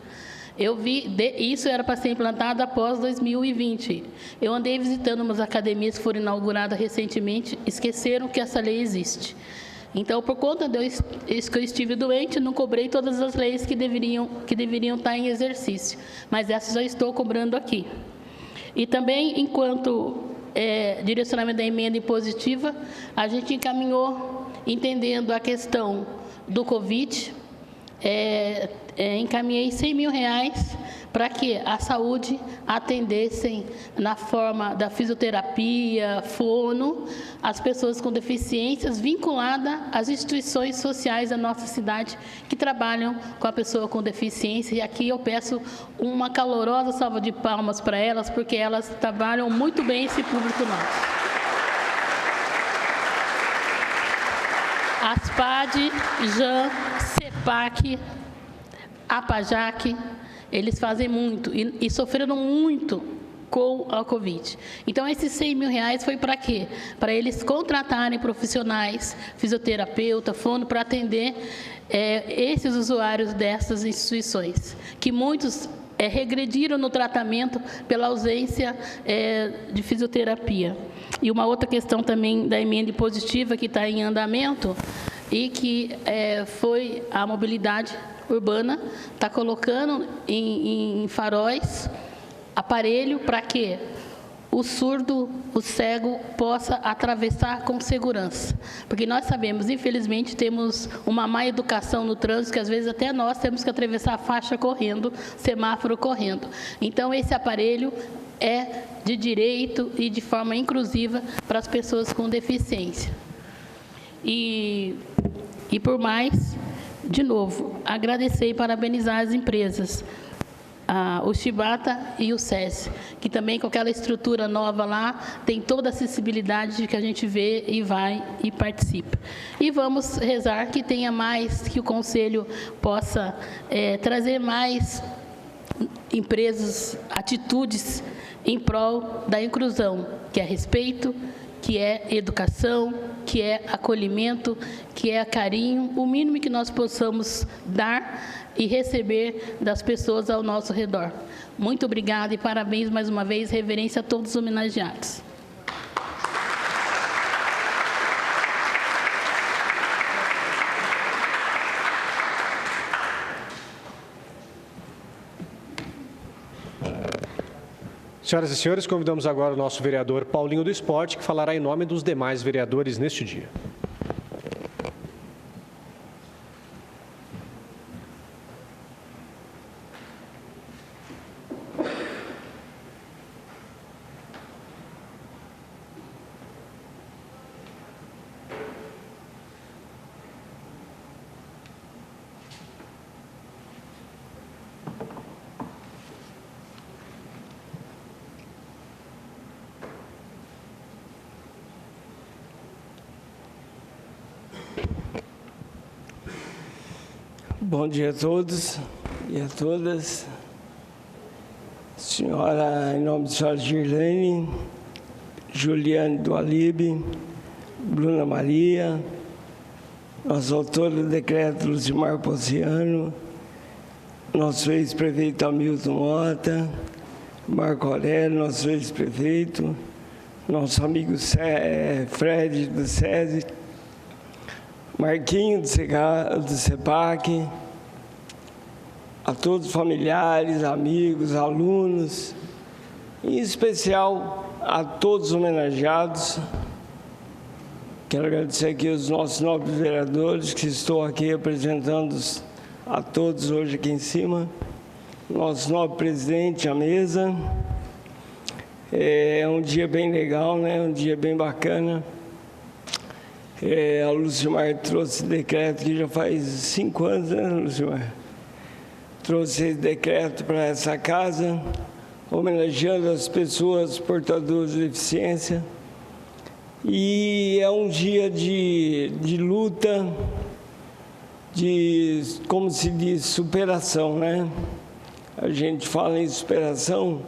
Eu vi, isso era para ser implantado após 2020. Eu andei visitando umas academias que foram inauguradas recentemente, esqueceram que essa lei existe. Então, por conta que eu estive doente, não cobrei todas as leis que deveriam estar em exercício. Mas essa já estou cobrando aqui. E também, enquanto direcionamento da emenda impositiva, a gente encaminhou, entendendo a questão do Covid, encaminhei R$100 mil para que a saúde atendessem na forma da fisioterapia, fono, as pessoas com deficiências vinculadas às instituições sociais da nossa cidade que trabalham com a pessoa com deficiência. E aqui eu peço uma calorosa salva de palmas para elas, porque elas trabalham muito bem esse público nosso. ASPAD, JAN, CEPAC, APAJAC, eles fazem muito e sofreram muito com a Covid. Então, esses R$100 mil foi para quê? Para eles contratarem profissionais, fisioterapeuta, fono, para atender esses usuários dessas instituições, que muitos regrediram no tratamento pela ausência de fisioterapia. E uma outra questão também da emenda impositiva que está em andamento e que foi a mobilidade urbana, está colocando em faróis aparelho para quê? o surdo, o cego, possa atravessar com segurança. Porque nós sabemos, infelizmente, temos uma má educação no trânsito, que às vezes até nós temos que atravessar a faixa correndo, semáforo correndo. Então, esse aparelho é de direito e de forma inclusiva para as pessoas com deficiência. E por mais, de novo, agradecer e parabenizar as empresas, o Shibata e o SESI, que também com aquela estrutura nova lá, tem toda a acessibilidade que a gente vê e vai e participa. E vamos rezar que tenha mais, que o Conselho possa trazer mais empresas, atitudes em prol da inclusão, que é respeito, que é educação, que é acolhimento, que é carinho, o mínimo que nós possamos dar e receber das pessoas ao nosso redor. Muito obrigada e parabéns mais uma vez, reverência a todos os homenageados. Senhoras e senhores, convidamos agora o nosso vereador Paulinho do Esporte, que falará em nome dos demais vereadores neste dia. Bom dia a todos e a todas. Senhora, em nome de senhora Girlene, Juliane do Alibe, Bruna Maria, nosso autor do decreto Lucimar Ponciano, nosso ex-prefeito Hamilton Mota, Marco Aurélio, nosso ex-prefeito, nosso amigo Fred do SESI, Marquinho do CEPAC, a todos os familiares, amigos, alunos, em especial a todos os homenageados. Quero agradecer aqui aos nossos nobres vereadores que estou aqui apresentando a todos hoje aqui em cima. Nosso nobre presidente, a mesa. É um dia bem legal, né? Um dia bem bacana. A Lucimar trouxe decreto que já faz 5 anos, né, Lucimar? Trouxe esse decreto para essa casa, homenageando as pessoas portadoras de deficiência. E é um dia de luta, de, como se diz, superação, né? A gente fala em superação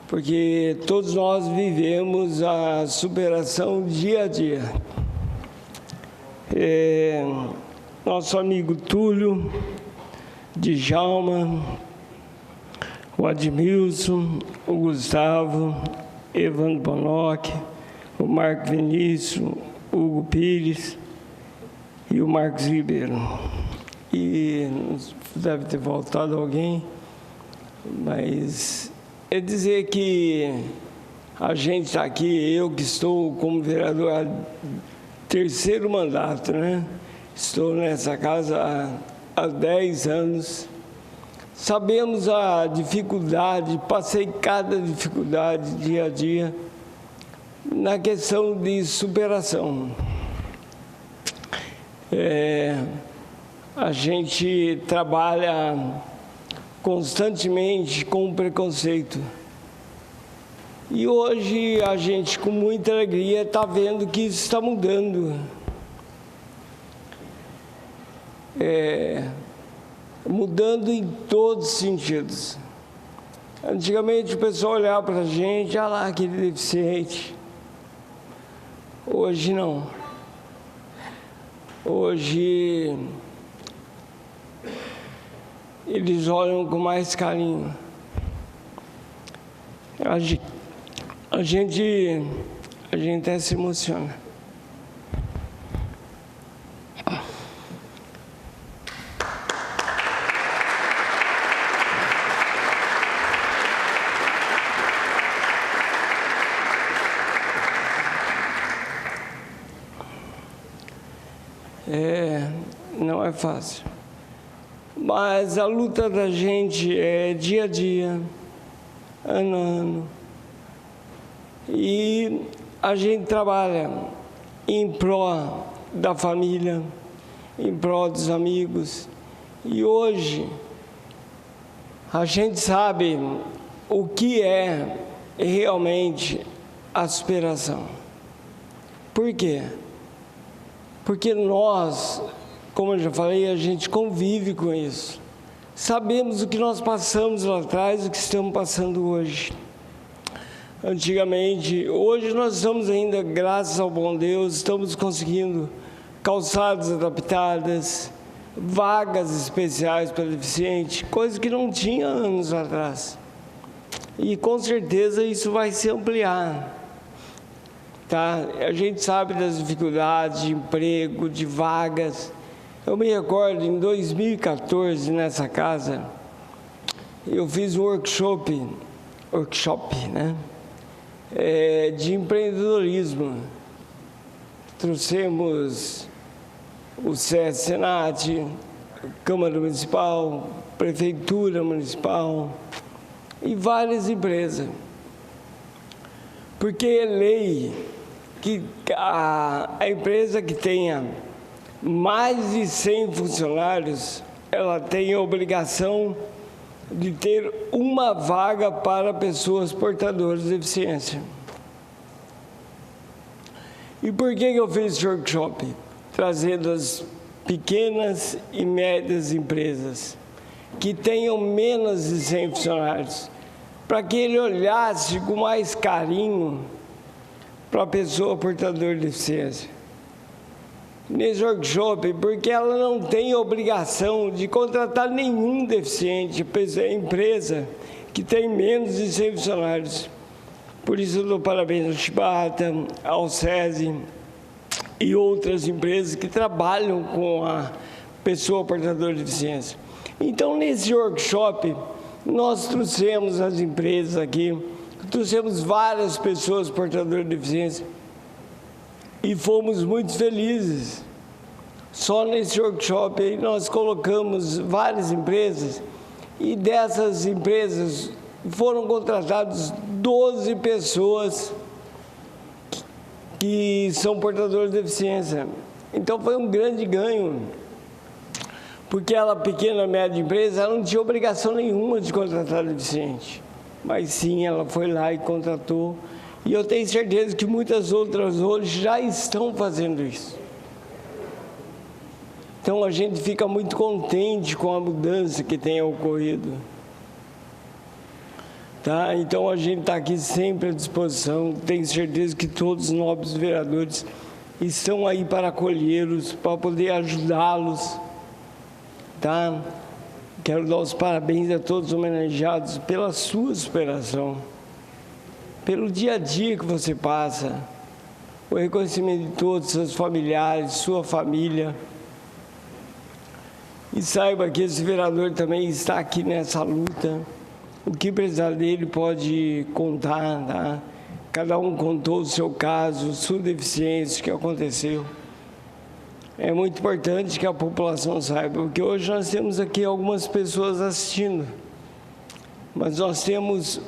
porque todos nós vivemos a superação dia a dia. Nosso amigo Túlio, Djalma, o Admilson, o Gustavo, Evandro Bonoc, o Marco Vinícius, o Hugo Pires e o Marcos Ribeiro. E deve ter faltado alguém, mas é dizer que a gente está aqui, eu que estou como vereador há 3º mandato, né? Estou nessa casa há 10 anos. Sabemos a dificuldade, passei cada dificuldade dia a dia na questão de superação. A gente trabalha constantemente com preconceito. E hoje a gente, com muita alegria, está vendo que isso está mudando. Mudando em todos os sentidos. Antigamente o pessoal olhava para a gente, olha lá aquele deficiente. Hoje não. Hoje eles olham com mais carinho. A gente até se emociona. Não é fácil. Mas a luta da gente é dia a dia, ano a ano. E a gente trabalha em pró da família, em pró dos amigos. E hoje a gente sabe o que é realmente a superação. Por quê? Porque nós, como eu já falei, a gente convive com isso. Sabemos o que nós passamos lá atrás, o que estamos passando hoje. Antigamente, hoje nós estamos ainda, graças ao bom Deus, estamos conseguindo calçadas adaptadas, vagas especiais para deficiente, coisa que não tinha anos atrás. E com certeza isso vai se ampliar. Tá? A gente sabe das dificuldades de emprego, de vagas. Eu me recordo, em 2014, nessa casa, eu fiz um workshop, né? De empreendedorismo. Trouxemos o Senat, Câmara Municipal, Prefeitura Municipal e várias empresas. Porque é lei que a empresa que tenha mais de 100 funcionários, ela tem a obrigação de ter uma vaga para pessoas portadoras de deficiência. E por que eu fiz esse workshop? Trazendo as pequenas e médias empresas que tenham menos de 100 funcionários, para que ele olhasse com mais carinho para a pessoa portadora de deficiência. Nesse workshop, porque ela não tem obrigação de contratar nenhum deficiente, empresa que tem menos de 100 funcionários. Por isso eu dou parabéns ao Chibata, ao SESI e outras empresas que trabalham com a pessoa portadora de deficiência. Então, nesse workshop, nós trouxemos as empresas aqui, trouxemos várias pessoas portadoras de deficiência e fomos muito felizes. Só nesse workshop aí nós colocamos várias empresas e dessas empresas foram contratadas 12 pessoas que são portadoras de deficiência. Então foi um grande ganho, porque ela, pequena, média empresa, ela não tinha obrigação nenhuma de contratar deficiente. Mas sim, ela foi lá e contratou. E eu tenho certeza que muitas outras hoje já estão fazendo isso. Então a gente fica muito contente com a mudança que tem ocorrido. Tá? Então a gente está aqui sempre à disposição. Tenho certeza que todos os nobres vereadores estão aí para acolhê-los, para poder ajudá-los. Tá? Quero dar os parabéns a todos os homenageados pela sua superação, pelo dia a dia que você passa, o reconhecimento de todos os seus familiares, sua família. E saiba que esse vereador também está aqui nessa luta. O que precisar dele pode contar, tá? Cada um contou o seu caso, sua deficiência, o que aconteceu. É muito importante que a população saiba, porque hoje nós temos aqui algumas pessoas assistindo, mas nós temos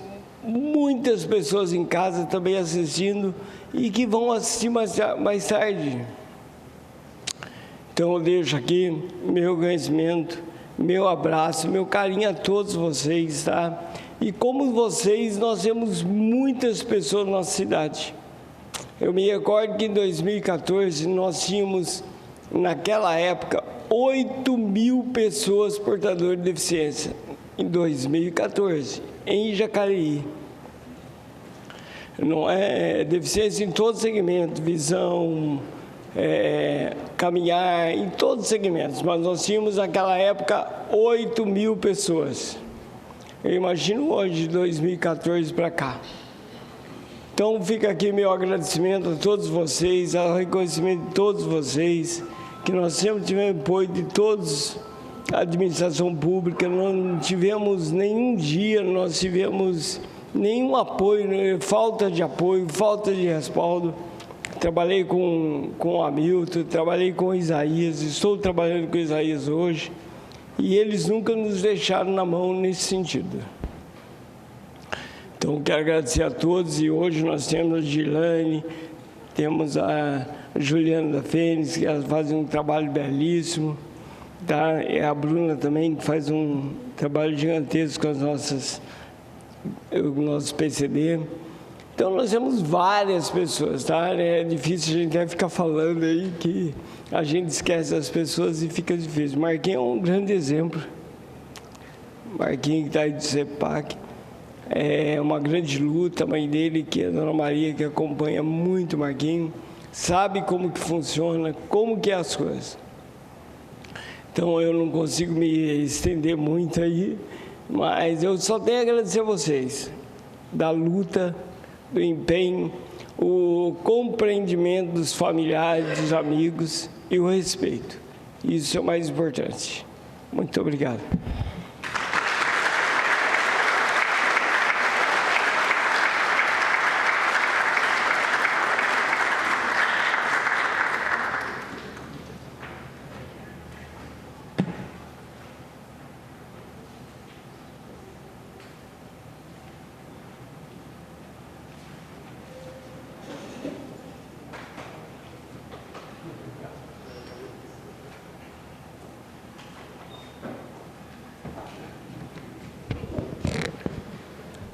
muitas pessoas em casa também assistindo e que vão assistir mais tarde. Então eu deixo aqui meu reconhecimento, meu abraço, meu carinho a todos vocês, tá? E como vocês, nós temos muitas pessoas na nossa cidade. Eu me recordo que em 2014 nós tínhamos, naquela época, 8.000 pessoas portadoras de deficiência, em 2014, em Jacareí. Não é deficiência em todo segmento, visão, caminhar, em todos os segmentos, mas nós tínhamos naquela época 8.000 pessoas. Eu imagino hoje, de 2014 para cá. Então fica aqui meu agradecimento a todos vocês, ao reconhecimento de todos vocês, que nós sempre tivemos apoio de todos, a administração pública, não tivemos nenhum dia, nós tivemos nenhum apoio, falta de apoio, falta de respaldo. trabalhei com o Hamilton, trabalhei com o Isaías, estou trabalhando com o Isaías hoje, e eles nunca nos deixaram na mão nesse sentido. Então, quero agradecer a todos, e hoje nós temos a Gilane, temos a Juliana da Fênix, que elas fazem um trabalho belíssimo, tá? E a Bruna também, que faz um trabalho gigantesco com o nosso PCD. Então, nós temos várias pessoas, tá? É difícil, a gente deve ficar falando aí que a gente esquece das pessoas e fica difícil. Marquinhos é um grande exemplo. Marquinhos, que está aí do CEPAC, é uma grande luta. A mãe dele, que é a Dona Maria, que acompanha muito o Marquinhos, sabe como que funciona, como que é as coisas. Então, eu não consigo me estender muito aí, mas eu só tenho a agradecer a vocês, da luta, do empenho, o compreendimento dos familiares, dos amigos e o respeito. Isso é o mais importante. Muito obrigado.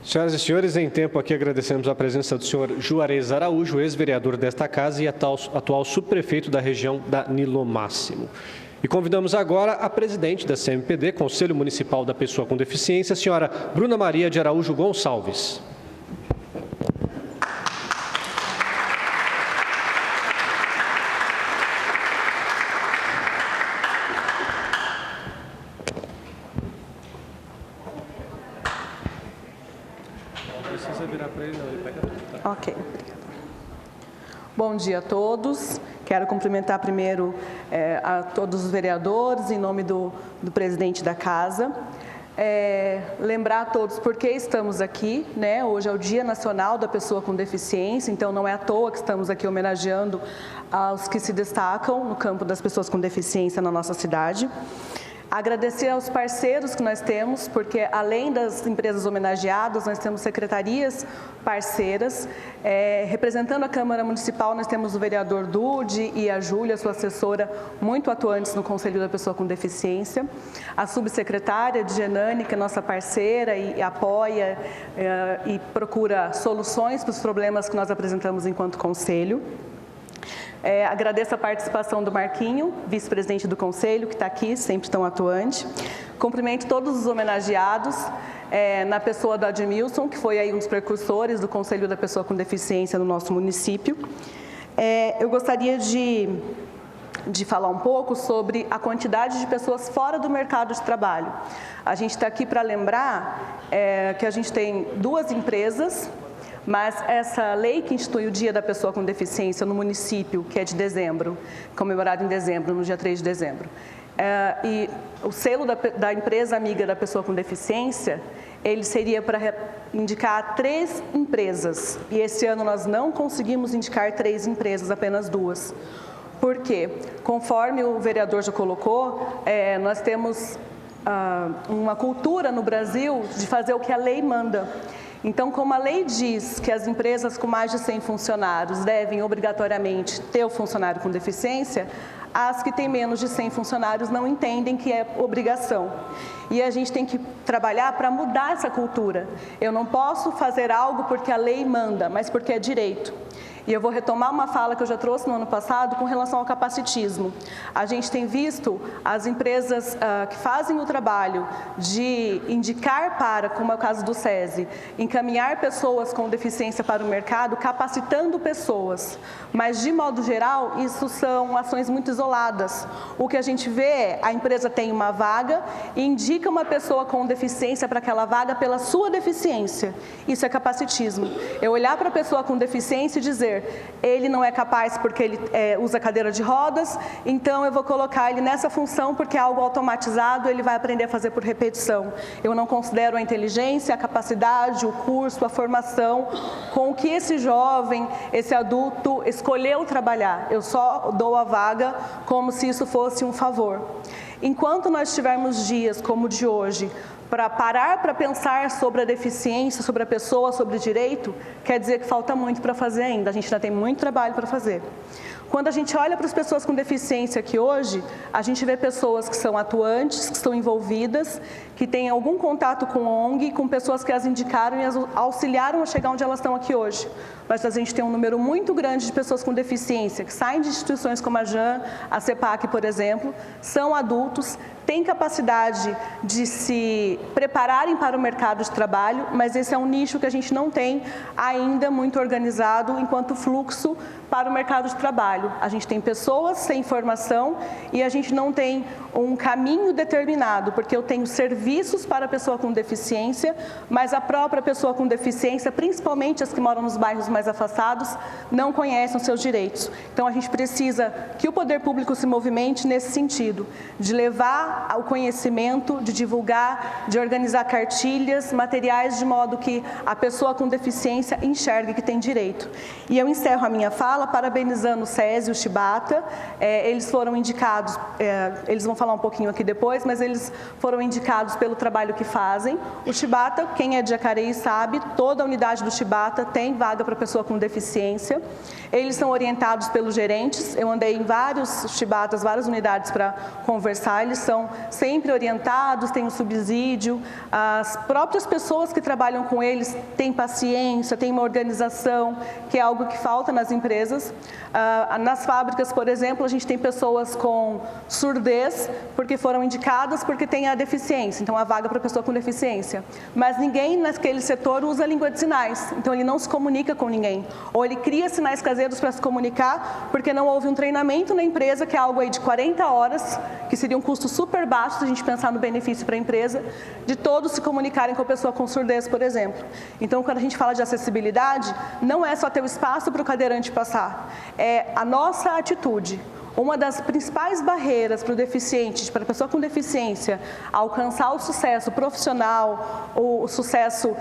Senhoras e senhores, em tempo aqui agradecemos a presença do senhor Juarez Araújo, ex-vereador desta casa e atual subprefeito da região da Nilo Máximo. E convidamos agora a presidente da CMPD, Conselho Municipal da Pessoa com Deficiência, a senhora Bruna Maria de Araújo Gonçalves. Ok, obrigada. Bom dia a todos. Quero cumprimentar primeiro a todos os vereadores, em nome do presidente da casa. Lembrar a todos por que estamos aqui, né? Hoje é o Dia Nacional da Pessoa com Deficiência, então não é à toa que estamos aqui homenageando aos que se destacam no campo das pessoas com deficiência na nossa cidade. Agradecer aos parceiros que nós temos, porque além das empresas homenageadas, nós temos secretarias parceiras. Representando a Câmara Municipal, nós temos o vereador Dude e a Júlia, sua assessora, muito atuantes no Conselho da Pessoa com Deficiência. A subsecretária de Genani, que é nossa parceira e apoia e procura soluções para os problemas que nós apresentamos enquanto Conselho. Agradeço a participação do Marquinho, vice-presidente do Conselho, que está aqui, sempre tão atuante. Cumprimento todos os homenageados, na pessoa do Admilson, que foi aí um dos precursores do Conselho da Pessoa com Deficiência no nosso município. Eu gostaria de falar um pouco sobre a quantidade de pessoas fora do mercado de trabalho. A gente está aqui para lembrar que a gente tem 2 empresas, mas essa lei que institui o Dia da Pessoa com Deficiência no município, que é de dezembro, comemorado em dezembro, no dia 3 de dezembro, e o selo da empresa amiga da pessoa com deficiência, ele seria para indicar 3 empresas. E esse ano nós não conseguimos indicar 3 empresas, apenas 2. Por quê? Conforme o vereador já colocou, nós temos uma cultura no Brasil de fazer o que a lei manda. Então, como a lei diz que as empresas com mais de 100 funcionários devem obrigatoriamente ter o funcionário com deficiência, as que têm menos de 100 funcionários não entendem que é obrigação. E a gente tem que trabalhar para mudar essa cultura. Eu não posso fazer algo porque a lei manda, mas porque é direito. E eu vou retomar uma fala que eu já trouxe no ano passado com relação ao capacitismo. A gente tem visto as empresas que fazem o trabalho de indicar para, como é o caso do SESI, encaminhar pessoas com deficiência para o mercado, capacitando pessoas. Mas, de modo geral, isso são ações muito isoladas. O que a gente vê é, a empresa tem uma vaga e indica uma pessoa com deficiência para aquela vaga pela sua deficiência. Isso é capacitismo. Eu olhar para a pessoa com deficiência e dizer, dizer, ele não é capaz porque ele usa cadeira de rodas, então eu vou colocar ele nessa função porque é algo automatizado, ele vai aprender a fazer por repetição. Eu não considero a inteligência, a capacidade, o curso, a formação com que esse jovem, esse adulto escolheu trabalhar. Eu só dou a vaga como se isso fosse um favor. Enquanto nós tivermos dias como o de hoje, para parar para pensar sobre a deficiência, sobre a pessoa, sobre o direito, quer dizer que falta muito para fazer ainda, a gente ainda tem muito trabalho para fazer. Quando a gente olha para as pessoas com deficiência aqui hoje, a gente vê pessoas que são atuantes, que estão envolvidas, que têm algum contato com ONG, com pessoas que as indicaram e as auxiliaram a chegar onde elas estão aqui hoje. Mas a gente tem um número muito grande de pessoas com deficiência, que saem de instituições como a JAN, a CEPAC, por exemplo, são adultos, têm capacidade de se prepararem para o mercado de trabalho, mas esse é um nicho que a gente não tem ainda muito organizado enquanto fluxo para o mercado de trabalho. A gente tem pessoas sem formação e a gente não tem um caminho determinado, porque eu tenho serviços para a pessoa com deficiência, mas a própria pessoa com deficiência, principalmente as que moram nos bairros mais afastados, não conhecem os seus direitos. Então a gente precisa que o poder público se movimente nesse sentido, de levar ao conhecimento, de divulgar, de organizar cartilhas, materiais, de modo que a pessoa com deficiência enxergue que tem direito. E eu encerro a minha fala parabenizando o SESI e o Chibata. Eles foram indicados, eles vão falar um pouquinho aqui depois, mas eles foram indicados pelo trabalho que fazem. O Chibata, quem é de Jacareí sabe, toda a unidade do Chibata tem vaga para pessoa com deficiência. Eles são orientados pelos gerentes. Eu andei em vários Chibatas, várias unidades para conversar. Eles são sempre orientados, têm um subsídio. As próprias pessoas que trabalham com eles têm paciência, têm uma organização, que é algo que falta nas empresas. Nas fábricas, por exemplo, a gente tem pessoas com surdez, porque foram indicadas porque tem a deficiência, então a vaga para pessoa com deficiência. Mas ninguém naquele setor usa a língua de sinais, então ele não se comunica com ninguém. Ou ele cria sinais caseiros para se comunicar, porque não houve um treinamento na empresa, que é algo aí de 40 horas, que seria um custo super baixo se a gente pensar no benefício para a empresa, de todos se comunicarem com a pessoa com surdez, por exemplo. Então, quando a gente fala de acessibilidade, não é só ter o espaço para o cadeirante passar, é a nossa atitude. Uma das principais barreiras para o deficiente, para a pessoa com deficiência, alcançar o sucesso profissional, o sucesso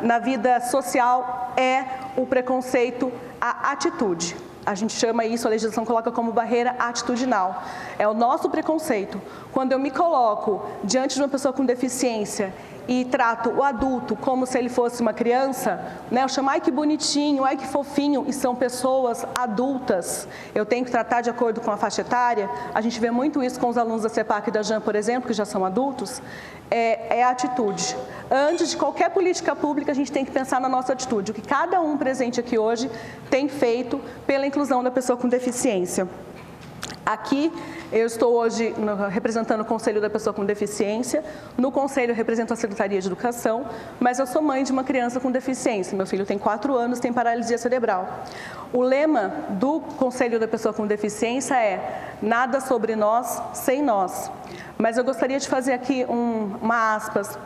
na vida social, é o preconceito, a atitude. A gente chama isso, a legislação coloca como barreira atitudinal. É o nosso preconceito. Quando eu me coloco diante de uma pessoa com deficiência e trato o adulto como se ele fosse uma criança, né? Eu chamo, ai que bonitinho, ai que fofinho, e são pessoas adultas. Eu tenho que tratar de acordo com a faixa etária. A gente vê muito isso com os alunos da CEPAC e da JAN, por exemplo, que já são adultos. É a atitude. Antes de qualquer política pública, a gente tem que pensar na nossa atitude. O que cada um presente aqui hoje tem feito pela inclusão da pessoa com deficiência. Aqui, eu estou hoje representando o Conselho da Pessoa com Deficiência. No Conselho, eu represento a Secretaria de Educação, mas eu sou mãe de uma criança com deficiência. Meu filho tem 4 anos, tem paralisia cerebral. O lema do Conselho da Pessoa com Deficiência é nada sobre nós, sem nós. Mas eu gostaria de fazer aqui uma aspas.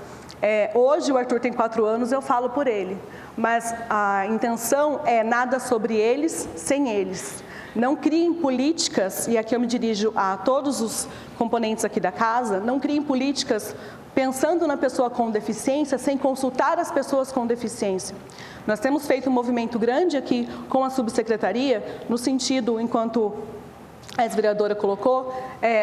Hoje o Arthur tem 4 anos, eu falo por ele. Mas a intenção é nada sobre eles, sem eles. Não criem políticas, e aqui eu me dirijo a todos os componentes aqui da casa, não criem políticas pensando na pessoa com deficiência sem consultar as pessoas com deficiência. Nós temos feito um movimento grande aqui com a subsecretaria, no sentido, enquanto a ex-vereadora colocou,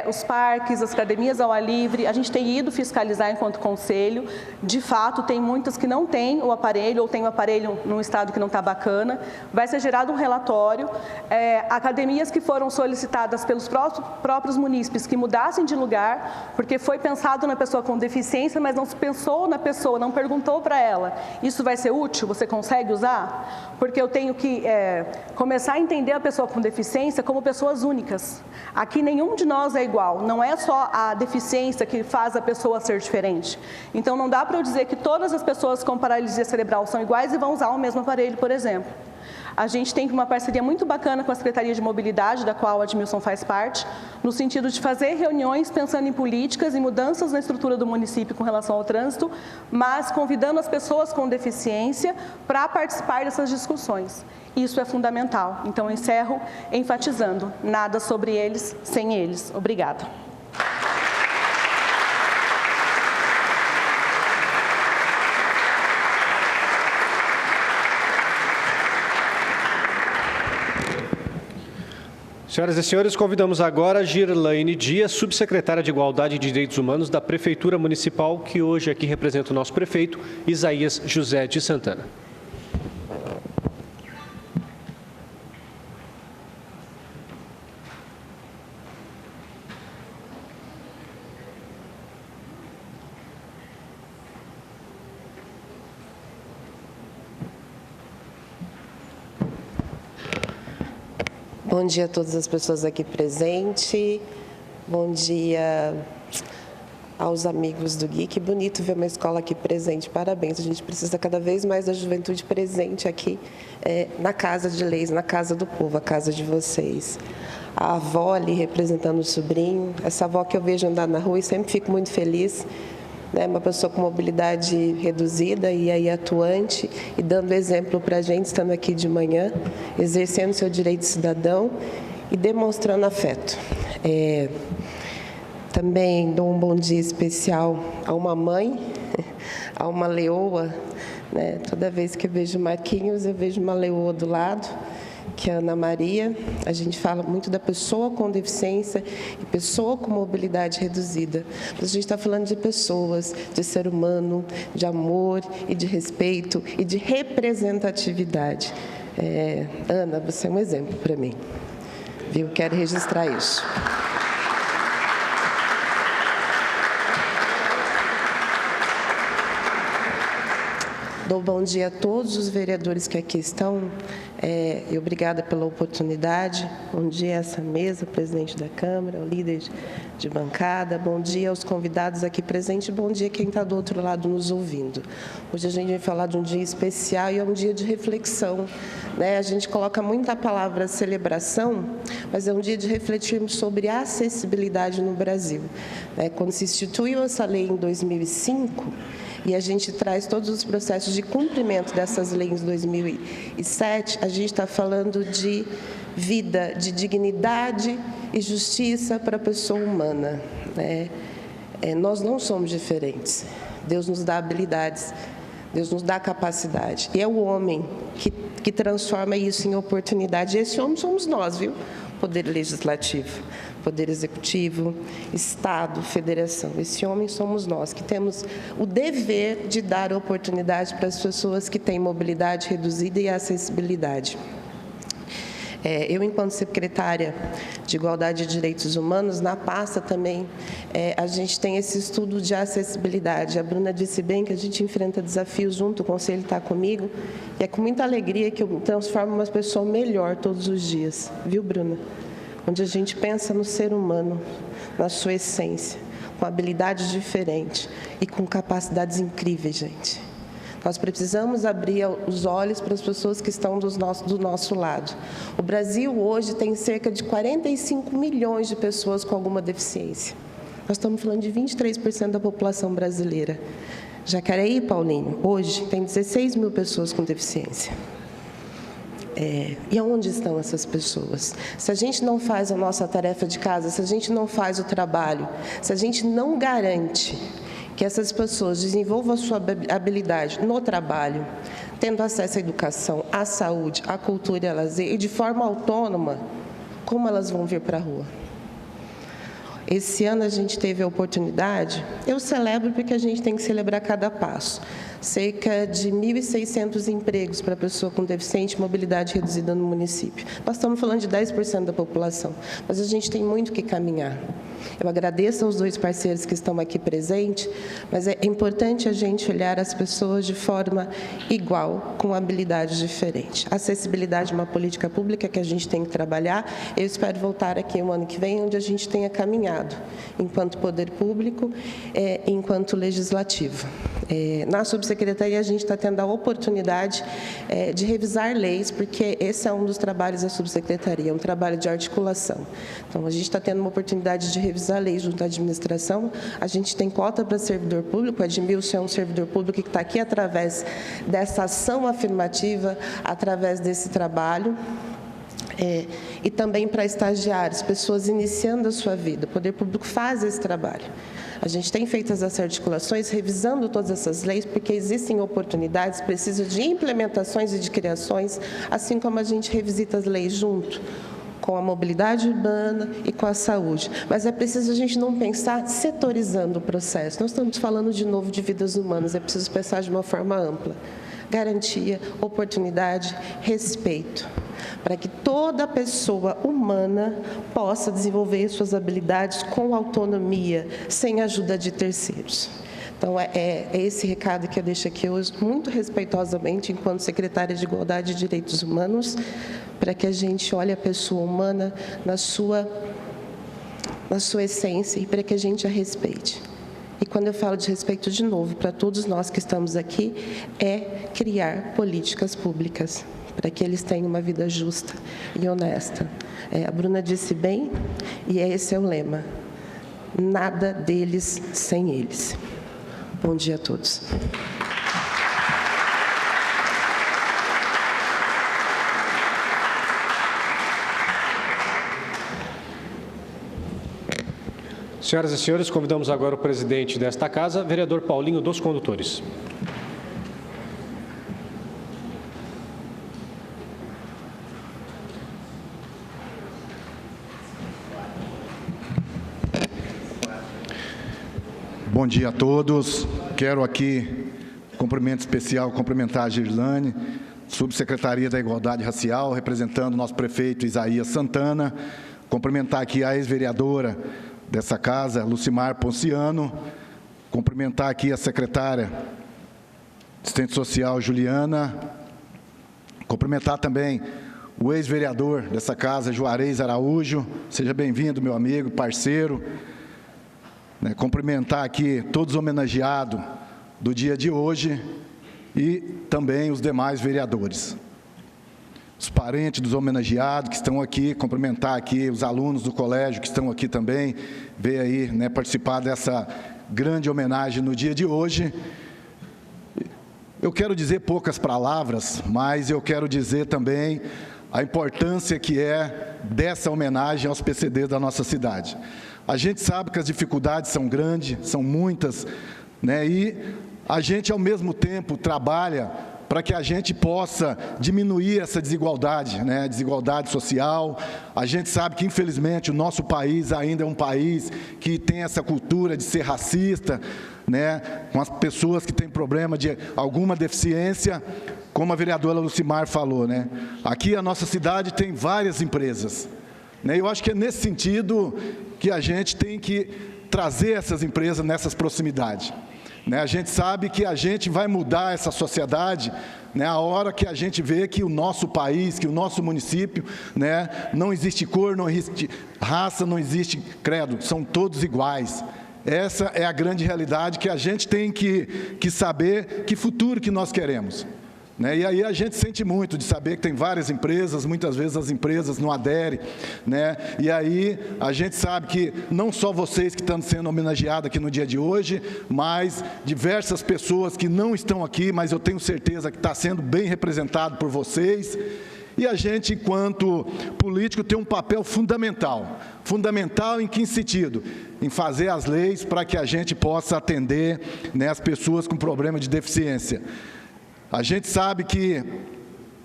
os parques, as academias ao ar livre, a gente tem ido fiscalizar enquanto conselho. De fato, tem muitas que não têm o aparelho ou têm o aparelho num estado que não está bacana. Vai ser gerado um relatório. Academias que foram solicitadas pelos próprios munícipes que mudassem de lugar, porque foi pensado na pessoa com deficiência, mas não se pensou na pessoa, não perguntou para ela, isso vai ser útil? Você consegue usar? Porque eu tenho que começar a entender a pessoa com deficiência como pessoas únicas. Aqui nenhum de nós é igual, não é só a deficiência que faz a pessoa ser diferente. Então não dá para eu dizer que todas as pessoas com paralisia cerebral são iguais e vão usar o mesmo aparelho, por exemplo. A gente tem uma parceria muito bacana com a Secretaria de Mobilidade, da qual o Admilson faz parte, no sentido de fazer reuniões pensando em políticas e mudanças na estrutura do município com relação ao trânsito, mas convidando as pessoas com deficiência para participar dessas discussões. Isso é fundamental. Então, eu encerro enfatizando: nada sobre eles sem eles. Obrigada. Senhoras e senhores, convidamos agora a Girlaine Dias, subsecretária de Igualdade e Direitos Humanos da Prefeitura Municipal, que hoje aqui representa o nosso prefeito, Isaías José de Santana. Bom dia a todas as pessoas aqui presentes. Bom dia aos amigos do GUI. Que bonito ver uma escola aqui presente. Parabéns. A gente precisa cada vez mais da juventude presente aqui na Casa de Leis, na Casa do Povo, a casa de vocês. A avó ali representando o sobrinho. Essa avó que eu vejo andar na rua e sempre fico muito feliz. Uma pessoa com mobilidade reduzida e aí atuante e dando exemplo para a gente, estando aqui de manhã, exercendo seu direito cidadão e demonstrando afeto. Também dou um bom dia especial a uma mãe, a uma leoa. Toda vez que eu vejo Marquinhos, eu vejo uma leoa do lado, que é a Ana Maria. A gente fala muito da pessoa com deficiência e pessoa com mobilidade reduzida. Mas a gente está falando de pessoas, de ser humano, de amor e de respeito e de representatividade. Ana, você é um exemplo para mim. Viu? Quero registrar isso. Dou bom dia a todos os vereadores que aqui estão e obrigada pela oportunidade. Bom dia a essa mesa, presidente da Câmara, ao líder de bancada. Bom dia aos convidados aqui presentes. Bom dia a quem está do outro lado nos ouvindo. Hoje a gente vai falar de um dia especial e é um dia de reflexão. A gente coloca muita palavra celebração, mas é um dia de refletirmos sobre a acessibilidade no Brasil. Quando se instituiu essa lei em 2005, e a gente traz todos os processos de cumprimento dessas leis em 2007, a gente está falando de vida, de dignidade e justiça para a pessoa humana. Nós não somos diferentes. Deus nos dá habilidades, Deus nos dá capacidade. E é o homem que transforma isso em oportunidade. E esse homem somos nós, viu? Poder Legislativo, Poder Executivo, Estado, Federação. Esse homem somos nós, que temos o dever de dar oportunidade para as pessoas que têm mobilidade reduzida e acessibilidade. Eu, enquanto secretária de Igualdade e Direitos Humanos, na pasta também, a gente tem esse estudo de acessibilidade. A Bruna disse bem que a gente enfrenta desafios junto, o Conselho está comigo, e é com muita alegria que eu transformo uma pessoa melhor todos os dias. Viu, Bruna? Onde a gente pensa no ser humano, na sua essência, com habilidades diferentes e com capacidades incríveis, gente. Nós precisamos abrir os olhos para as pessoas que estão do nosso lado. O Brasil hoje tem cerca de 45 milhões de pessoas com alguma deficiência. Nós estamos falando de 23% da população brasileira. Jacareí, Paulinho, hoje tem 16 mil pessoas com deficiência. E aonde estão essas pessoas? Se a gente não faz a nossa tarefa de casa, se a gente não faz o trabalho, se a gente não garante que essas pessoas desenvolvam a sua habilidade no trabalho, tendo acesso à educação, à saúde, à cultura e ao lazer, e de forma autônoma, como elas vão vir para a rua? Esse ano a gente teve a oportunidade, eu celebro porque a gente tem que celebrar cada passo, cerca de 1.600 empregos para pessoa com deficiência e mobilidade reduzida no município. Nós estamos falando de 10% da população, mas a gente tem muito que caminhar. Eu agradeço aos dois parceiros que estão aqui presentes, mas é importante a gente olhar as pessoas de forma igual, com habilidades diferentes. Acessibilidade é uma política pública que a gente tem que trabalhar. Eu espero voltar aqui o ano que vem, onde a gente tenha caminhado caminhado, enquanto poder público, enquanto legislativo. Na subsecretaria, a gente está tendo a oportunidade de revisar leis, porque esse é um dos trabalhos da subsecretaria, um trabalho de articulação. Então, a gente está tendo uma oportunidade de revisar leis junto à administração. A gente tem cota para servidor público, Edmilson é um servidor público que está aqui através dessa ação afirmativa, através desse trabalho. E também para estagiários, pessoas iniciando a sua vida. O poder público faz esse trabalho. A gente tem feito essas articulações, revisando todas essas leis, porque existem oportunidades, precisa de implementações e de criações, assim como a gente revisita as leis junto com a mobilidade urbana e com a saúde. Mas é preciso a gente não pensar setorizando o processo. Nós estamos falando, de novo, de vidas humanas, é preciso pensar de uma forma ampla. Garantia, oportunidade, respeito, para que toda pessoa humana possa desenvolver suas habilidades com autonomia, sem ajuda de terceiros. Então, é esse recado que eu deixo aqui hoje, muito respeitosamente, enquanto secretária de Igualdade e Direitos Humanos, para que a gente olhe a pessoa humana na sua essência e para que a gente a respeite. E quando eu falo de respeito, de novo, para todos nós que estamos aqui, é criar políticas públicas para que eles tenham uma vida justa e honesta. A Bruna disse bem, e esse é o lema: nada deles sem eles. Bom dia a todos. Senhoras e senhores, convidamos agora o presidente desta casa, vereador Paulinho dos Condutores. Bom dia a todos. Quero aqui, cumprimento especial, cumprimentar a Girlane, Subsecretaria da Igualdade Racial, representando o nosso prefeito Isaías Santana, cumprimentar aqui a ex-vereadora dessa casa, Lucimar Ponciano, cumprimentar aqui a secretária de Assistente Social, Juliana, cumprimentar também o ex-vereador dessa casa, Juarez Araújo, seja bem-vindo, meu amigo, parceiro, cumprimentar aqui todos os homenageados do dia de hoje e também os demais vereadores. Os parentes dos homenageados que estão aqui, cumprimentar aqui os alunos do colégio que estão aqui também, veio aí participar dessa grande homenagem no dia de hoje. Eu quero dizer poucas palavras, mas eu quero dizer também a importância que é dessa homenagem aos PCDs da nossa cidade. A gente sabe que as dificuldades são grandes, são muitas, e a gente, ao mesmo tempo, trabalha para que a gente possa diminuir essa desigualdade, desigualdade social. A gente sabe que, infelizmente, o nosso país ainda é um país que tem essa cultura de ser racista, com as pessoas que têm problema de alguma deficiência, como a vereadora Lucimar falou. Aqui a nossa cidade tem várias empresas. Eu acho que é nesse sentido que a gente tem que trazer essas empresas nessas proximidades. A gente sabe que a gente vai mudar essa sociedade a hora que a gente vê que o nosso país, que o nosso município, não existe cor, não existe raça, não existe credo, são todos iguais. Essa é a grande realidade que a gente tem que saber que futuro que nós queremos. E aí a gente sente muito de saber que tem várias empresas, muitas vezes as empresas não aderem, E aí a gente sabe que não só vocês que estão sendo homenageados aqui no dia de hoje, mas diversas pessoas que não estão aqui, mas eu tenho certeza que está sendo bem representado por vocês. E a gente, enquanto político, tem um papel fundamental. Fundamental em que sentido? Em fazer as leis para que a gente possa atender as pessoas com problema de deficiência. A gente sabe que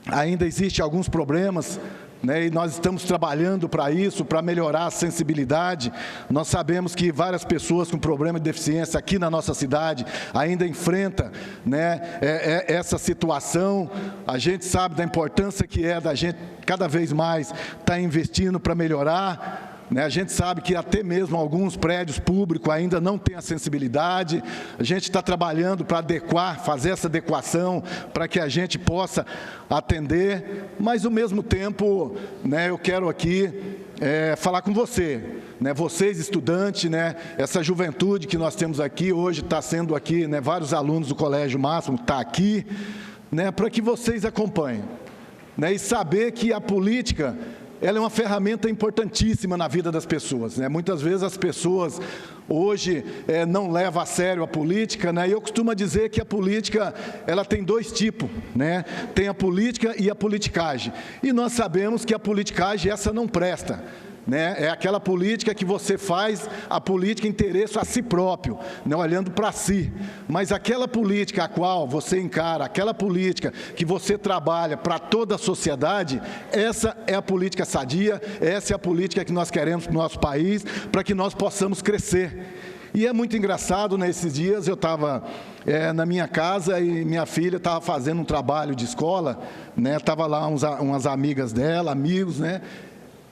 ainda existem alguns problemas, e nós estamos trabalhando para isso, para melhorar a sensibilidade. Nós sabemos que várias pessoas com problema de deficiência aqui na nossa cidade ainda enfrentam essa situação. A gente sabe da importância que é da gente cada vez mais estar investindo para melhorar. A gente sabe que até mesmo alguns prédios públicos ainda não têm a sensibilidade. A gente está trabalhando para adequar, fazer essa adequação para que a gente possa atender, mas ao mesmo tempo, eu quero aqui falar com você, né, vocês estudantes, né, essa juventude que nós temos aqui, hoje está sendo aqui, né, vários alunos do Colégio Máximo está aqui, né, para que vocês acompanhem, né, e saber que a política, ela é uma ferramenta importantíssima na vida das pessoas, né? Muitas vezes as pessoas hoje não levam a sério a política, né? E eu costumo dizer que a política, ela tem dois tipos, né? Tem a política e a politicagem. E nós sabemos que a politicagem, essa não presta, né? É aquela política que você faz, a política interessa a si próprio, né? Olhando para si. Mas aquela política a qual você encara, aquela política que você trabalha para toda a sociedade, essa é a política sadia, essa é a política que nós queremos para o nosso país, para que nós possamos crescer. E é muito engraçado, nesses dias eu estava na minha casa e minha filha estava fazendo um trabalho de escola, né? Estava lá umas amigas dela, amigos, né?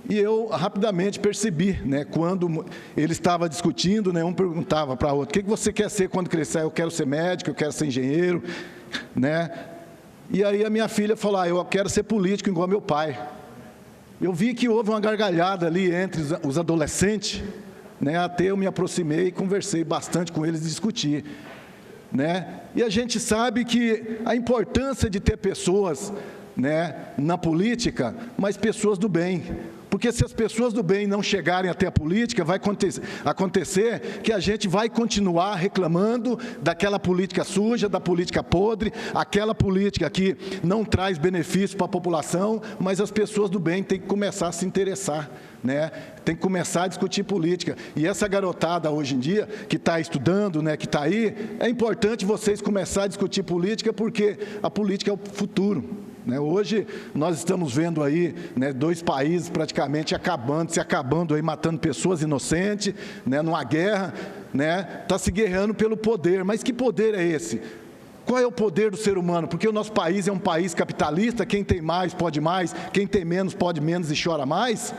E eu rapidamente percebi, né, quando ele estava discutindo, né, um perguntava para o outro, o que você quer ser quando crescer? Eu quero ser médico, eu quero ser engenheiro, né? E aí a minha filha falou, eu quero ser político igual meu pai. Eu vi que houve uma gargalhada ali entre os adolescentes, né, até eu me aproximei e conversei bastante com eles e discuti, né? E a gente sabe que a importância de ter pessoas, né, na política, mas pessoas do bem. Porque se as pessoas do bem não chegarem até a política, vai acontecer que a gente vai continuar reclamando daquela política suja, da política podre, aquela política que não traz benefício para a população, mas as pessoas do bem têm que começar a se interessar, né? Tem que começar a discutir política. E essa garotada hoje em dia, que está estudando, né, que está aí, é importante vocês começarem a discutir política, porque a política é o futuro. Hoje nós estamos vendo aí, né, 2 países praticamente se acabando aí, matando pessoas inocentes, né, numa guerra, né, está se guerreando pelo poder. Mas que poder é esse? Qual é o poder do ser humano? Porque o nosso país é um país capitalista, quem tem mais pode mais, quem tem menos pode menos e chora mais.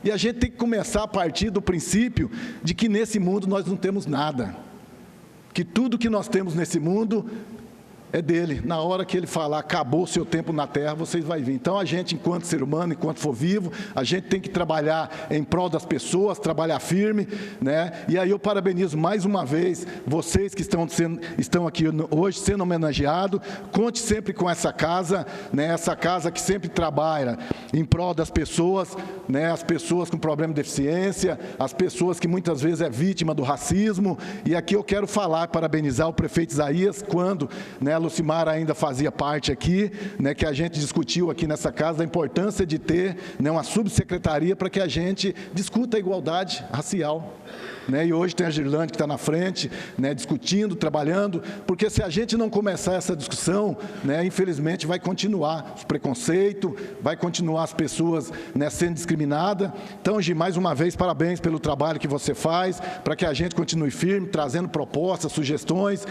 E a gente tem que começar a partir do princípio de que nesse mundo nós não temos nada, que tudo que nós temos nesse mundo é dele. Na hora que ele falar, acabou o seu tempo na terra, vocês vão vir. Então, a gente, enquanto ser humano, enquanto for vivo, a gente tem que trabalhar em prol das pessoas, trabalhar firme, né? E aí eu parabenizo mais uma vez vocês que estão aqui hoje sendo homenageados. Conte sempre com essa casa, né? Essa casa que sempre trabalha em prol das pessoas, né? As pessoas com problema de deficiência, as pessoas que muitas vezes é vítima do racismo. E aqui eu quero falar, parabenizar o prefeito Isaías, quando, né, Lucimar ainda fazia parte aqui, né, que a gente discutiu aqui nessa casa, da importância de ter, né, uma subsecretaria para que a gente discuta a igualdade racial. Né, e hoje tem a Girlande que está na frente, né, discutindo, trabalhando, porque se a gente não começar essa discussão, né, infelizmente vai continuar os preconceitos, vai continuar as pessoas, né, sendo discriminadas. Então, Gi, mais uma vez, parabéns pelo trabalho que você faz, para que a gente continue firme, trazendo propostas, sugestões,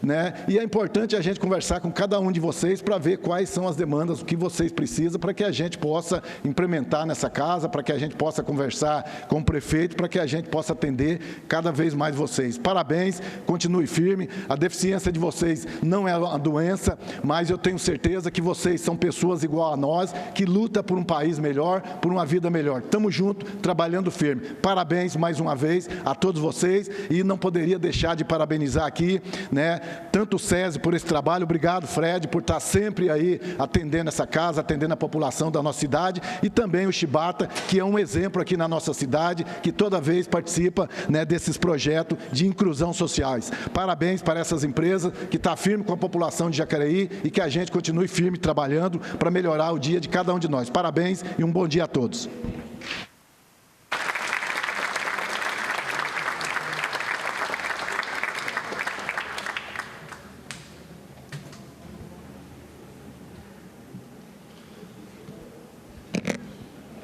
né, e é importante a gente conversar com cada um de vocês para ver quais são as demandas, o que vocês precisam, para que a gente possa implementar nessa casa, para que a gente possa conversar com o prefeito, para que a gente possa atender cada vez mais vocês. Parabéns, continue firme. A deficiência de vocês não é uma doença, mas eu tenho certeza que vocês são pessoas igual a nós, que lutam por um país melhor, por uma vida melhor. Estamos juntos, trabalhando firme. Parabéns mais uma vez a todos vocês, e não poderia deixar de parabenizar aqui, né, tanto o SESI por esse trabalho. Obrigado, Fred, por estar sempre aí atendendo essa casa, atendendo a população da nossa cidade, e também o Chibata, que é um exemplo aqui na nossa cidade, que toda vez participa, né, desses projetos de inclusão sociais. Parabéns para essas empresas que estão firmes com a população de Jacareí, e que a gente continue firme trabalhando para melhorar o dia de cada um de nós. Parabéns e um bom dia a todos.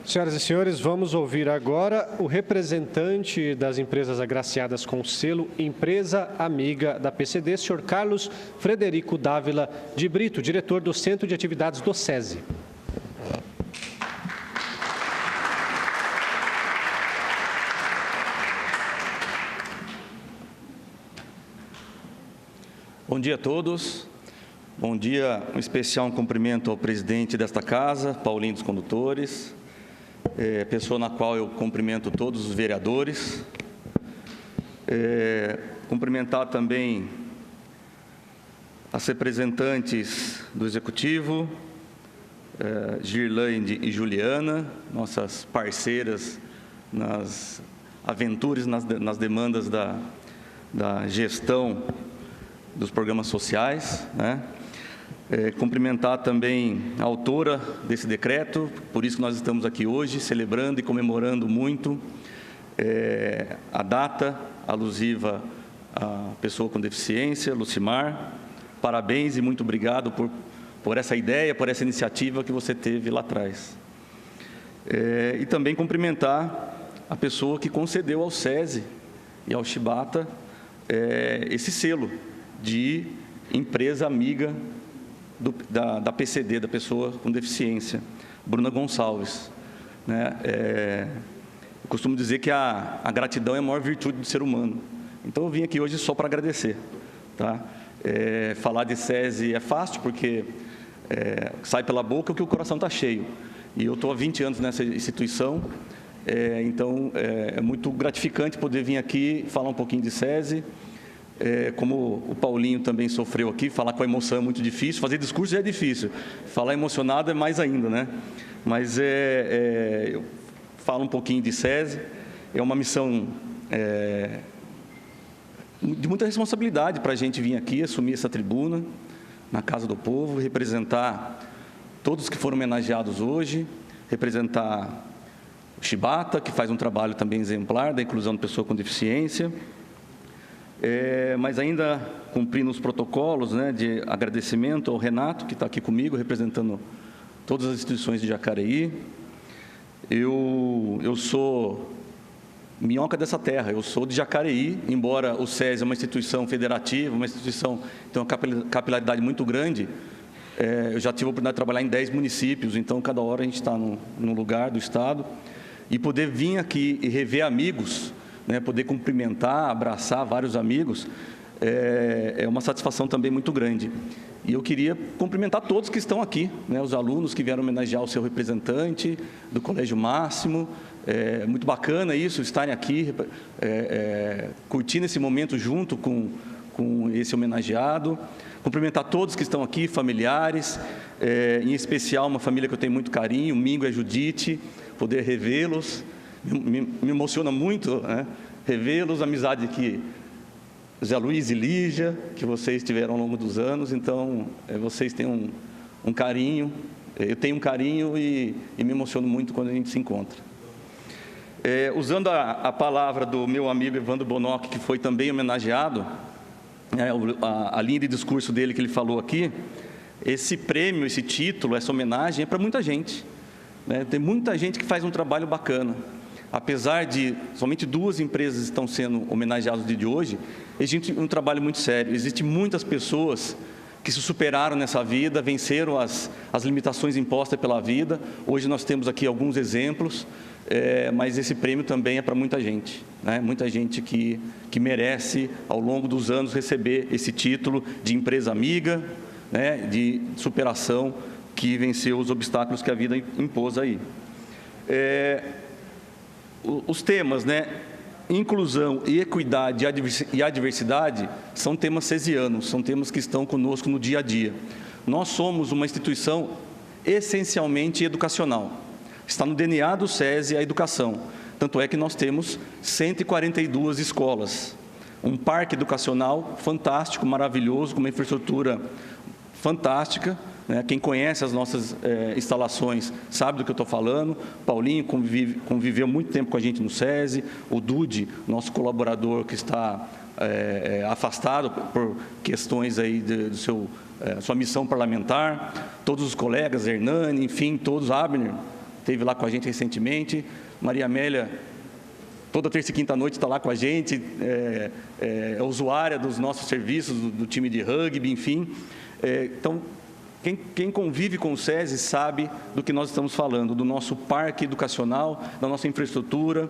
Senhoras e senhores, vamos ouvir agora o representante das empresas agraciadas com o selo Empresa Amiga da PCD, senhor Carlos Frederico Dávila de Brito, diretor do Centro de Atividades do SESI. Bom dia a todos. Bom dia, um especial cumprimento ao presidente desta casa, Paulinho dos Condutores, pessoa na qual eu cumprimento todos os vereadores. Cumprimentar também as representantes do Executivo, Girlande e Juliana, nossas parceiras nas aventuras, nas demandas da gestão dos programas sociais, né? Cumprimentar também a autora desse decreto, por isso que nós estamos aqui hoje, celebrando e comemorando muito a data alusiva à pessoa com deficiência, Lucimar. Parabéns e muito obrigado por essa ideia, por essa iniciativa que você teve lá atrás. E também cumprimentar a pessoa que concedeu ao SESI e ao Chibata esse selo de empresa amiga da PCD, da pessoa com deficiência, Bruna Gonçalves, né? Eu costumo dizer que a gratidão é a maior virtude do ser humano. Então, eu vim aqui hoje só para agradecer, tá? Falar de SESI é fácil, porque sai pela boca o que o coração está cheio. E eu estou há 20 anos nessa instituição, então é muito gratificante poder vir aqui falar um pouquinho de SESI. Como o Paulinho também sofreu aqui, falar com a emoção é muito difícil, fazer discurso já é difícil, falar emocionado é mais ainda, né? Mas eu falo um pouquinho de SESI, é uma missão de muita responsabilidade para a gente vir aqui, assumir essa tribuna, na Casa do Povo, representar todos que foram homenageados hoje, representar o Chibata, que faz um trabalho também exemplar da inclusão de pessoa com deficiência, mas ainda cumprindo os protocolos, né, de agradecimento ao Renato, que está aqui comigo, representando todas as instituições de Jacareí. Eu sou minhoca dessa terra, eu sou de Jacareí, embora o SESI é uma instituição federativa, uma instituição que tem uma capilaridade muito grande, eu já tive a oportunidade de trabalhar em 10 municípios, então cada hora a gente está num lugar do estado, e poder vir aqui e rever amigos, né, poder cumprimentar, abraçar vários amigos, é uma satisfação também muito grande. E eu queria cumprimentar todos que estão aqui, né, os alunos que vieram homenagear o seu representante do Colégio Máximo. É muito bacana isso, estarem aqui, curtindo esse momento junto com esse homenageado. Cumprimentar todos que estão aqui, familiares, em especial uma família que eu tenho muito carinho, o Mingo e a Judite, poder revê-los. Me emociona muito, né, revê-los, a amizade que Zé Luiz e Lígia, que vocês tiveram ao longo dos anos, então vocês têm um carinho, eu tenho um carinho e me emociono muito quando a gente se encontra. Usando a palavra do meu amigo Evandro Bonock, que foi também homenageado, a linha de discurso dele que ele falou aqui, esse prêmio, esse título, essa homenagem é para muita gente, né? Tem muita gente que faz um trabalho bacana. Apesar de somente 2 empresas estão sendo homenageadas no dia de hoje, existe um trabalho muito sério. Existem muitas pessoas que se superaram nessa vida, venceram as limitações impostas pela vida. Hoje nós temos aqui alguns exemplos, mas esse prêmio também é para muita gente, né? Muita gente que merece, ao longo dos anos, receber esse título de empresa amiga, né? De superação, que venceu os obstáculos que a vida impôs aí. Os temas, né, inclusão e equidade e adversidade, são temas cesianos, são temas que estão conosco no dia a dia. Nós somos uma instituição essencialmente educacional. Está no DNA do SESI a educação. Tanto é que nós temos 142 escolas, um parque educacional fantástico, maravilhoso, com uma infraestrutura fantástica, né? Quem conhece as nossas instalações sabe do que eu estou falando. Paulinho conviveu muito tempo com a gente no SESI, o Dude, nosso colaborador que está afastado por questões aí sua missão parlamentar, todos os colegas, Hernani, enfim, todos, Abner, esteve lá com a gente recentemente, Maria Amélia, toda terça e quinta noite está lá com a gente, é usuária dos nossos serviços, do time de rugby, enfim. Então, quem convive com o SESI sabe do que nós estamos falando, do nosso parque educacional, da nossa infraestrutura,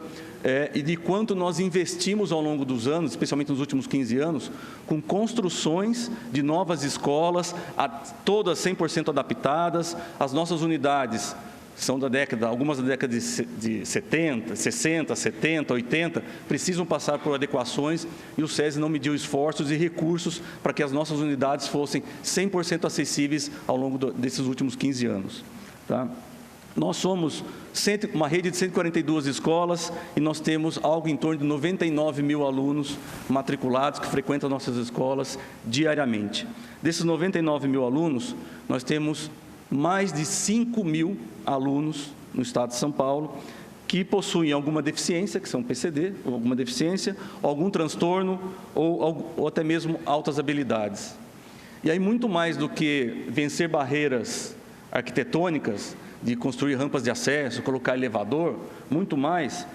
e de quanto nós investimos ao longo dos anos, especialmente nos últimos 15 anos, com construções de novas escolas, todas 100% adaptadas, as nossas unidades são algumas da década de 70, 60, 70, 80, precisam passar por adequações e o SESI não mediu esforços e recursos para que as nossas unidades fossem 100% acessíveis ao longo desses últimos 15 anos. Tá? Nós somos uma rede de 142 escolas e nós temos algo em torno de 99 mil alunos matriculados que frequentam nossas escolas diariamente. Desses 99 mil alunos, nós temos mais de 5 mil alunos no estado de São Paulo que possuem alguma deficiência, que são PCD, ou alguma deficiência, algum transtorno ou até mesmo altas habilidades. E aí, muito mais do que vencer barreiras arquitetônicas, de construir rampas de acesso, colocar elevador, muito mais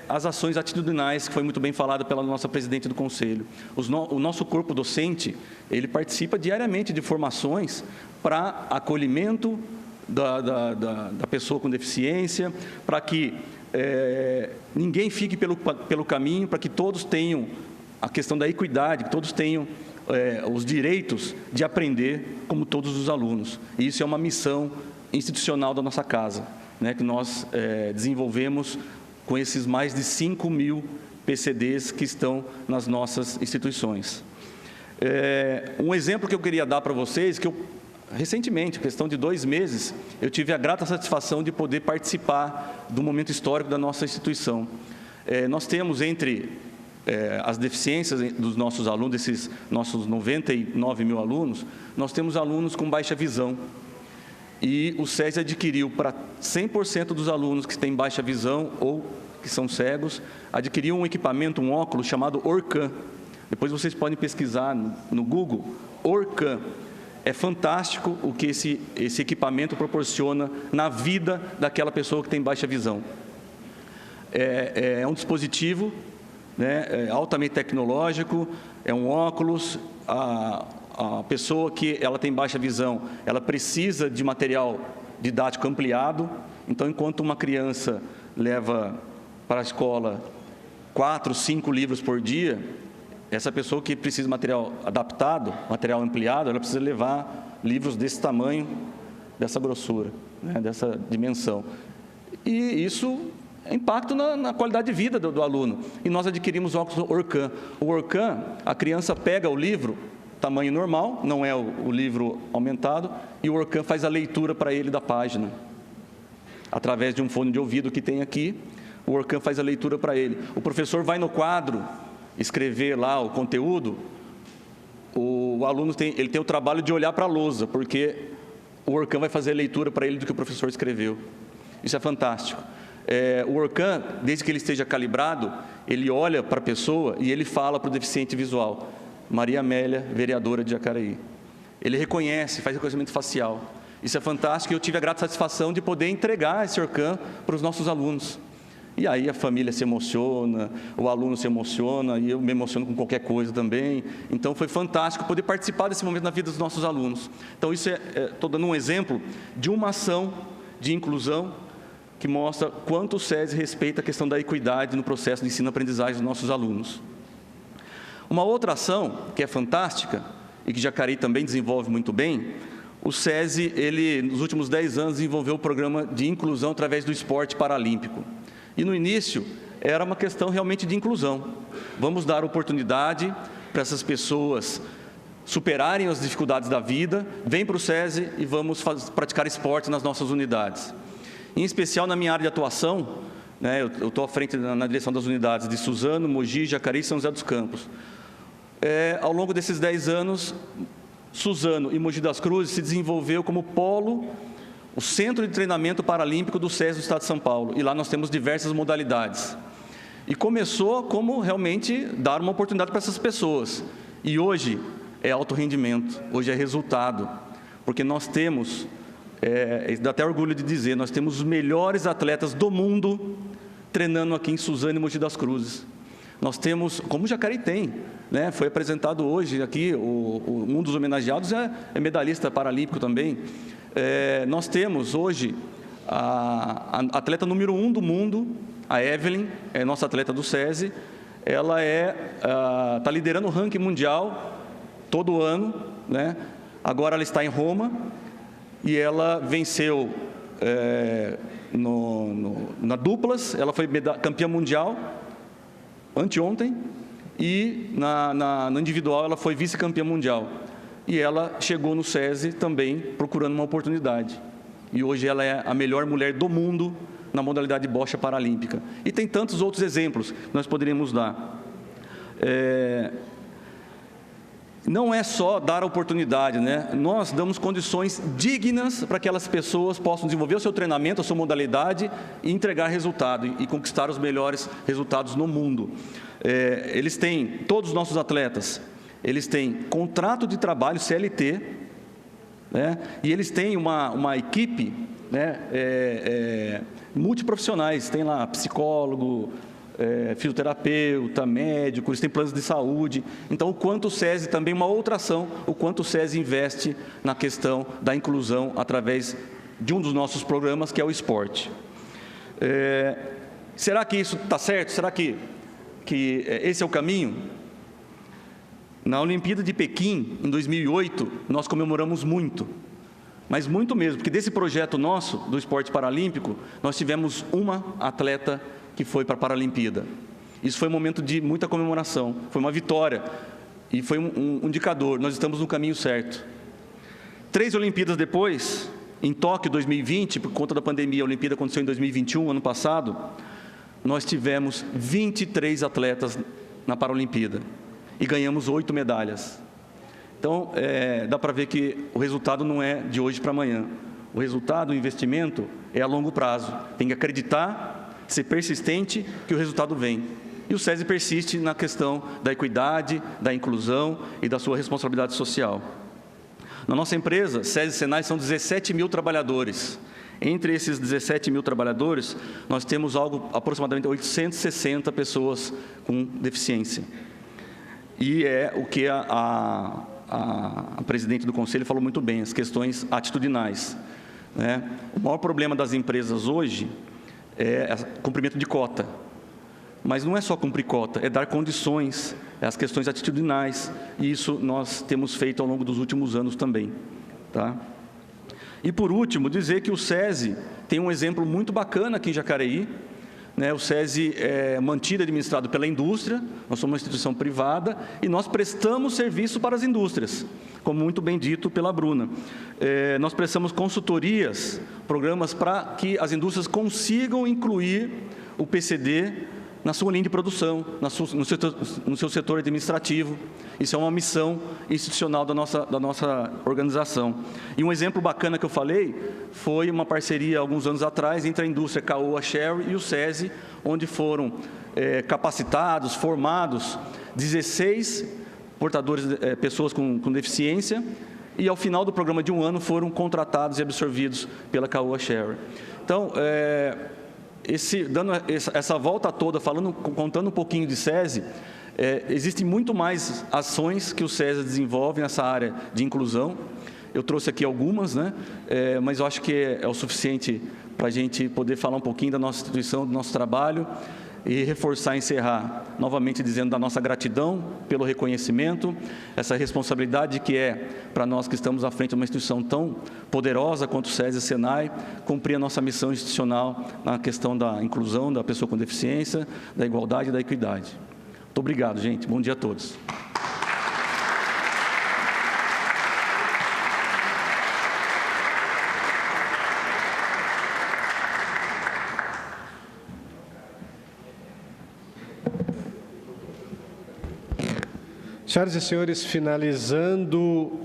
as ações atitudinais, que foi muito bem falado pela nossa presidente do Conselho. O nosso corpo docente, ele participa diariamente de formações para acolhimento da pessoa com deficiência, para que ninguém fique pelo caminho, para que todos tenham a questão da equidade, que todos tenham os direitos de aprender como todos os alunos. E isso é uma missão institucional da nossa casa, né, que nós desenvolvemos com esses mais de 5 mil PCDs que estão nas nossas instituições. Um exemplo que eu queria dar para vocês, que recentemente, questão de 2 meses, eu tive a grata satisfação de poder participar do momento histórico da nossa instituição. Nós temos entre as deficiências dos nossos alunos, desses nossos 99 mil alunos, nós temos alunos com baixa visão. E o SESI adquiriu para 100% dos alunos que têm baixa visão ou que são cegos, adquiriu um equipamento, um óculos chamado Orcan. Depois vocês podem pesquisar no Google, Orcan. É fantástico o que esse equipamento proporciona na vida daquela pessoa que tem baixa visão. É um dispositivo, né, altamente tecnológico, é um óculos. A pessoa que ela tem baixa visão, ela precisa de material didático ampliado. Então, enquanto uma criança leva para a escola 4, 5 livros por dia, essa pessoa que precisa de material adaptado, material ampliado, ela precisa levar livros desse tamanho, dessa grossura, né, dessa dimensão. E isso impacta na qualidade de vida do aluno. E nós adquirimos o óculos Orcan. O Orcan, a criança pega o livro, tamanho normal, não é o livro aumentado, e o Orcan faz a leitura para ele da página. Através de um fone de ouvido que tem aqui, o Orcan faz a leitura para ele. O professor vai no quadro escrever lá o conteúdo, o aluno tem o trabalho de olhar para a lousa, porque o Orcan vai fazer a leitura para ele do que o professor escreveu. Isso é fantástico. O Orcan, desde que ele esteja calibrado, ele olha para a pessoa e ele fala para o deficiente visual: Maria Amélia, vereadora de Jacareí. Ele reconhece, faz reconhecimento facial. Isso é fantástico e eu tive a grata satisfação de poder entregar esse Orcan para os nossos alunos. E aí a família se emociona, o aluno se emociona, e eu me emociono com qualquer coisa também. Então foi fantástico poder participar desse momento na vida dos nossos alunos. Então isso estou dando um exemplo de uma ação de inclusão que mostra quanto o SESI respeita a questão da equidade no processo de ensino-aprendizagem dos nossos alunos. Uma outra ação que é fantástica e que Jacareí também desenvolve muito bem, o SESI, ele, nos últimos 10 anos, desenvolveu o programa de inclusão através do esporte paralímpico. E no início, era uma questão realmente de inclusão. Vamos dar oportunidade para essas pessoas superarem as dificuldades da vida, vem para o SESI e vamos praticar esporte nas nossas unidades. Em especial na minha área de atuação, né, eu estou à frente na direção das unidades de Suzano, Mogi, Jacareí e São José dos Campos. Ao longo desses 10 anos, Suzano e Mogi das Cruzes se desenvolveu como polo, o Centro de Treinamento Paralímpico do SESI do Estado de São Paulo. E lá nós temos diversas modalidades. E começou como realmente dar uma oportunidade para essas pessoas. E hoje é alto rendimento, hoje é resultado. Porque nós temos, dá até orgulho de dizer, nós temos os melhores atletas do mundo treinando aqui em Suzano e Mogi das Cruzes. Nós temos, como o Jacareí tem, né? Foi apresentado hoje aqui, um dos homenageados é medalhista paralímpico também. Nós temos hoje a atleta número 1 do mundo, a Evelyn, é nossa atleta do SESI. Ela está liderando o ranking mundial todo ano, né? Agora ela está em Roma e ela venceu na duplas, ela foi campeã mundial anteontem, e no individual ela foi vice-campeã mundial. E ela chegou no SESI também procurando uma oportunidade. E hoje ela é a melhor mulher do mundo na modalidade bocha paralímpica. E tem tantos outros exemplos que nós poderíamos dar. Não é só dar a oportunidade, né? Nós damos condições dignas para que aquelas pessoas possam desenvolver o seu treinamento, a sua modalidade e entregar resultado e conquistar os melhores resultados no mundo. Eles têm, todos os nossos atletas, eles têm contrato de trabalho CLT, né? E eles têm uma equipe, né, multiprofissionais, tem lá psicólogo, fisioterapeuta, médico, eles têm planos de saúde. Então, o quanto o SESI, também uma outra ação, o quanto o SESI investe na questão da inclusão através de um dos nossos programas, que é o esporte. Será que isso está certo? Será que esse é o caminho? Na Olimpíada de Pequim, em 2008, nós comemoramos muito, mas muito mesmo, porque desse projeto nosso, do esporte paralímpico, nós tivemos uma atleta que foi para a Paralimpíada. Isso foi um momento de muita comemoração, foi uma vitória e foi um indicador, nós estamos no caminho certo. 3 Olimpíadas depois, em Tóquio 2020, por conta da pandemia, a Olimpíada aconteceu em 2021, ano passado, nós tivemos 23 atletas na Paralimpíada e ganhamos 8 medalhas. Então, dá para ver que o resultado não é de hoje para amanhã. O resultado, o investimento, é a longo prazo. Tem que acreditar, ser persistente, que o resultado vem. E o SESI persiste na questão da equidade, da inclusão e da sua responsabilidade social. Na nossa empresa, SESI e Senai, são 17 mil trabalhadores. Entre esses 17 mil trabalhadores, nós temos aproximadamente 860 pessoas com deficiência. E é o que a presidente do conselho falou muito bem, as questões atitudinais, né? O maior problema das empresas hoje é cumprimento de cota. Mas não é só cumprir cota, é dar condições, as questões atitudinais, e isso nós temos feito ao longo dos últimos anos também, tá? E por último, dizer que o SESI tem um exemplo muito bacana aqui em Jacareí, né? O SESI é mantido e administrado pela indústria, nós somos uma instituição privada e nós prestamos serviço para as indústrias, como muito bem dito pela Bruna. Nós prestamos consultorias, programas para que as indústrias consigam incluir o PCD na sua linha de produção, no seu setor administrativo. Isso é uma missão institucional da nossa organização. E um exemplo bacana que eu falei foi uma parceria, alguns anos atrás, entre a indústria Caoa Sherry e o SESI, onde foram capacitados, formados 16 portadores, pessoas com deficiência, e ao final do programa de um ano foram contratados e absorvidos pela Caoa Sherry. Então, dando essa volta toda, contando um pouquinho de SESI, existem muito mais ações que o SESI desenvolve nessa área de inclusão. Eu trouxe aqui algumas, né? Mas eu acho que é o suficiente para a gente poder falar um pouquinho da nossa instituição, do nosso trabalho, e reforçar e encerrar novamente dizendo da nossa gratidão pelo reconhecimento, essa responsabilidade que é para nós que estamos à frente de uma instituição tão poderosa quanto o SESI e Senai, cumprir a nossa missão institucional na questão da inclusão da pessoa com deficiência, da igualdade e da equidade. Muito obrigado, gente. Bom dia a todos. Senhoras e senhores, finalizando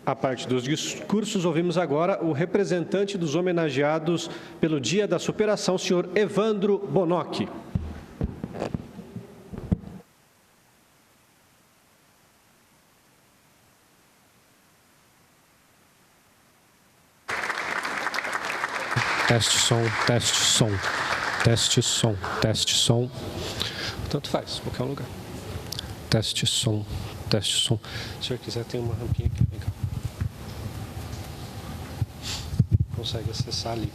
a parte dos discursos, ouvimos agora o representante dos homenageados pelo Dia da Superação, senhor Evandro Bonock. Teste som, teste som, teste som, teste som. Tanto faz, qualquer lugar. Teste som, teste som. Se o senhor quiser, tem uma rampinha aqui, vem cá. Consegue acessar ali.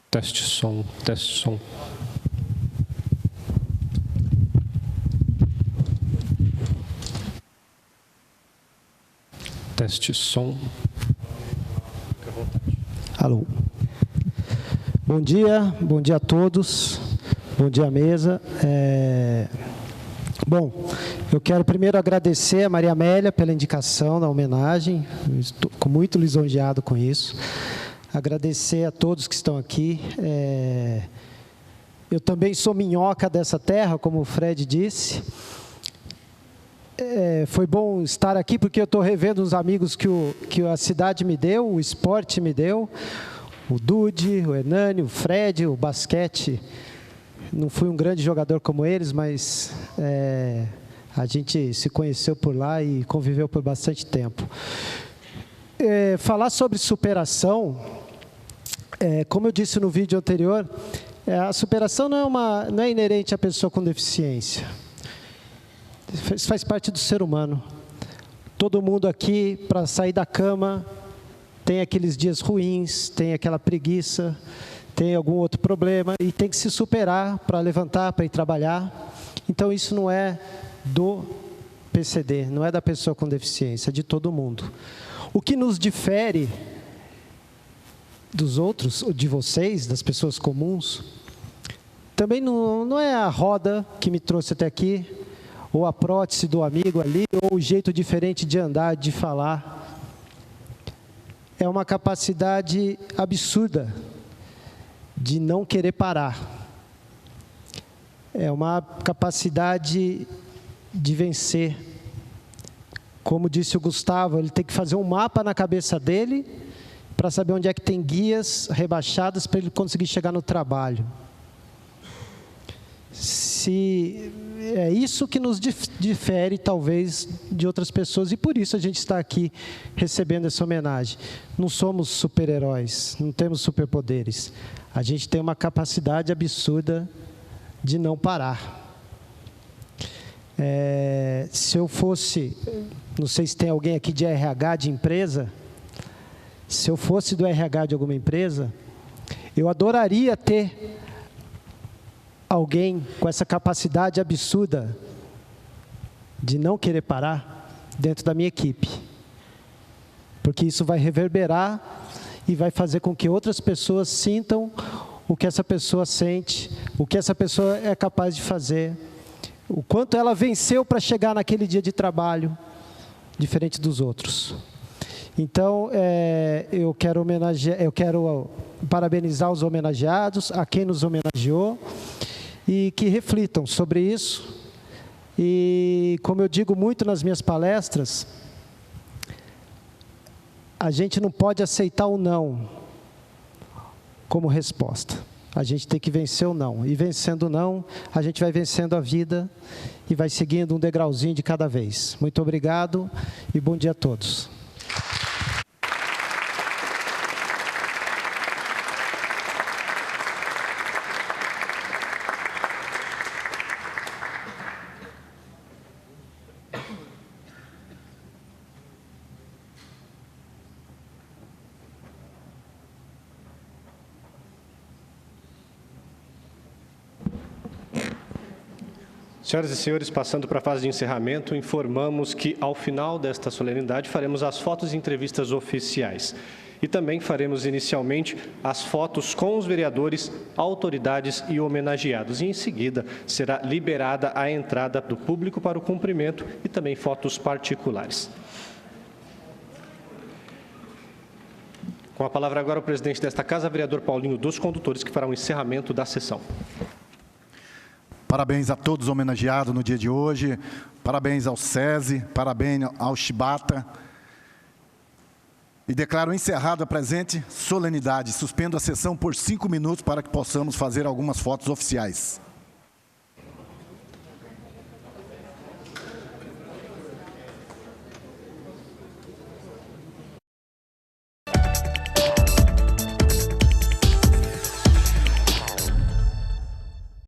Teste som, teste som. Teste som. Fique à vontade. Alô. Bom dia a todos. Bom dia, mesa. Bom, eu quero primeiro agradecer a Maria Amélia pela indicação da homenagem. Estou muito lisonjeado com isso. Agradecer a todos que estão aqui. Eu também sou minhoca dessa terra, como o Fred disse. Foi bom estar aqui porque eu estou revendo os amigos que a cidade me deu, o esporte me deu. O Dude, o Hernani, o Fred, o basquete. Não fui um grande jogador como eles, mas a gente se conheceu por lá e conviveu por bastante tempo. Falar sobre superação, como eu disse no vídeo anterior, a superação não é inerente à pessoa com deficiência. Isso faz parte do ser humano. Todo mundo aqui, para sair da cama, tem aqueles dias ruins, tem aquela preguiça, tem algum outro problema e tem que se superar para levantar, para ir trabalhar. Então, isso não é do PCD, não é da pessoa com deficiência, é de todo mundo. O que nos difere dos outros, de vocês, das pessoas comuns, também não é a roda que me trouxe até aqui, ou a prótese do amigo ali, ou o jeito diferente de andar, de falar. É uma capacidade absurda de não querer parar. É uma capacidade de vencer. Como disse o Gustavo, ele tem que fazer um mapa na cabeça dele para saber onde é que tem guias rebaixadas para ele conseguir chegar no trabalho. É isso que nos difere, talvez, de outras pessoas, e por isso a gente está aqui recebendo essa homenagem. Não somos super-heróis, não temos superpoderes. A gente tem uma capacidade absurda de não parar. Se eu fosse, não sei se tem alguém aqui de RH de empresa, se eu fosse do RH de alguma empresa, eu adoraria ter alguém com essa capacidade absurda de não querer parar dentro da minha equipe. Porque isso vai reverberar e vai fazer com que outras pessoas sintam o que essa pessoa sente, o que essa pessoa é capaz de fazer, o quanto ela venceu para chegar naquele dia de trabalho, diferente dos outros. Então, eu quero parabenizar os homenageados, a quem nos homenageou, e que reflitam sobre isso. E, como eu digo muito nas minhas palestras, a gente não pode aceitar o não como resposta. A gente tem que vencer o não. E vencendo o não, a gente vai vencendo a vida e vai seguindo um degrauzinho de cada vez. Muito obrigado e bom dia a todos. Senhoras e senhores, passando para a fase de encerramento, informamos que, ao final desta solenidade, faremos as fotos e entrevistas oficiais. E também faremos, inicialmente, as fotos com os vereadores, autoridades e homenageados. E, em seguida, será liberada a entrada do público para o cumprimento e também fotos particulares. Com a palavra agora o presidente desta casa, vereador Paulinho dos Condutores, que fará o encerramento da sessão. Parabéns a todos os homenageados no dia de hoje, parabéns ao SESI, parabéns ao Chibata. E declaro encerrada a presente solenidade. Suspendo a sessão por 5 minutos para que possamos fazer algumas fotos oficiais.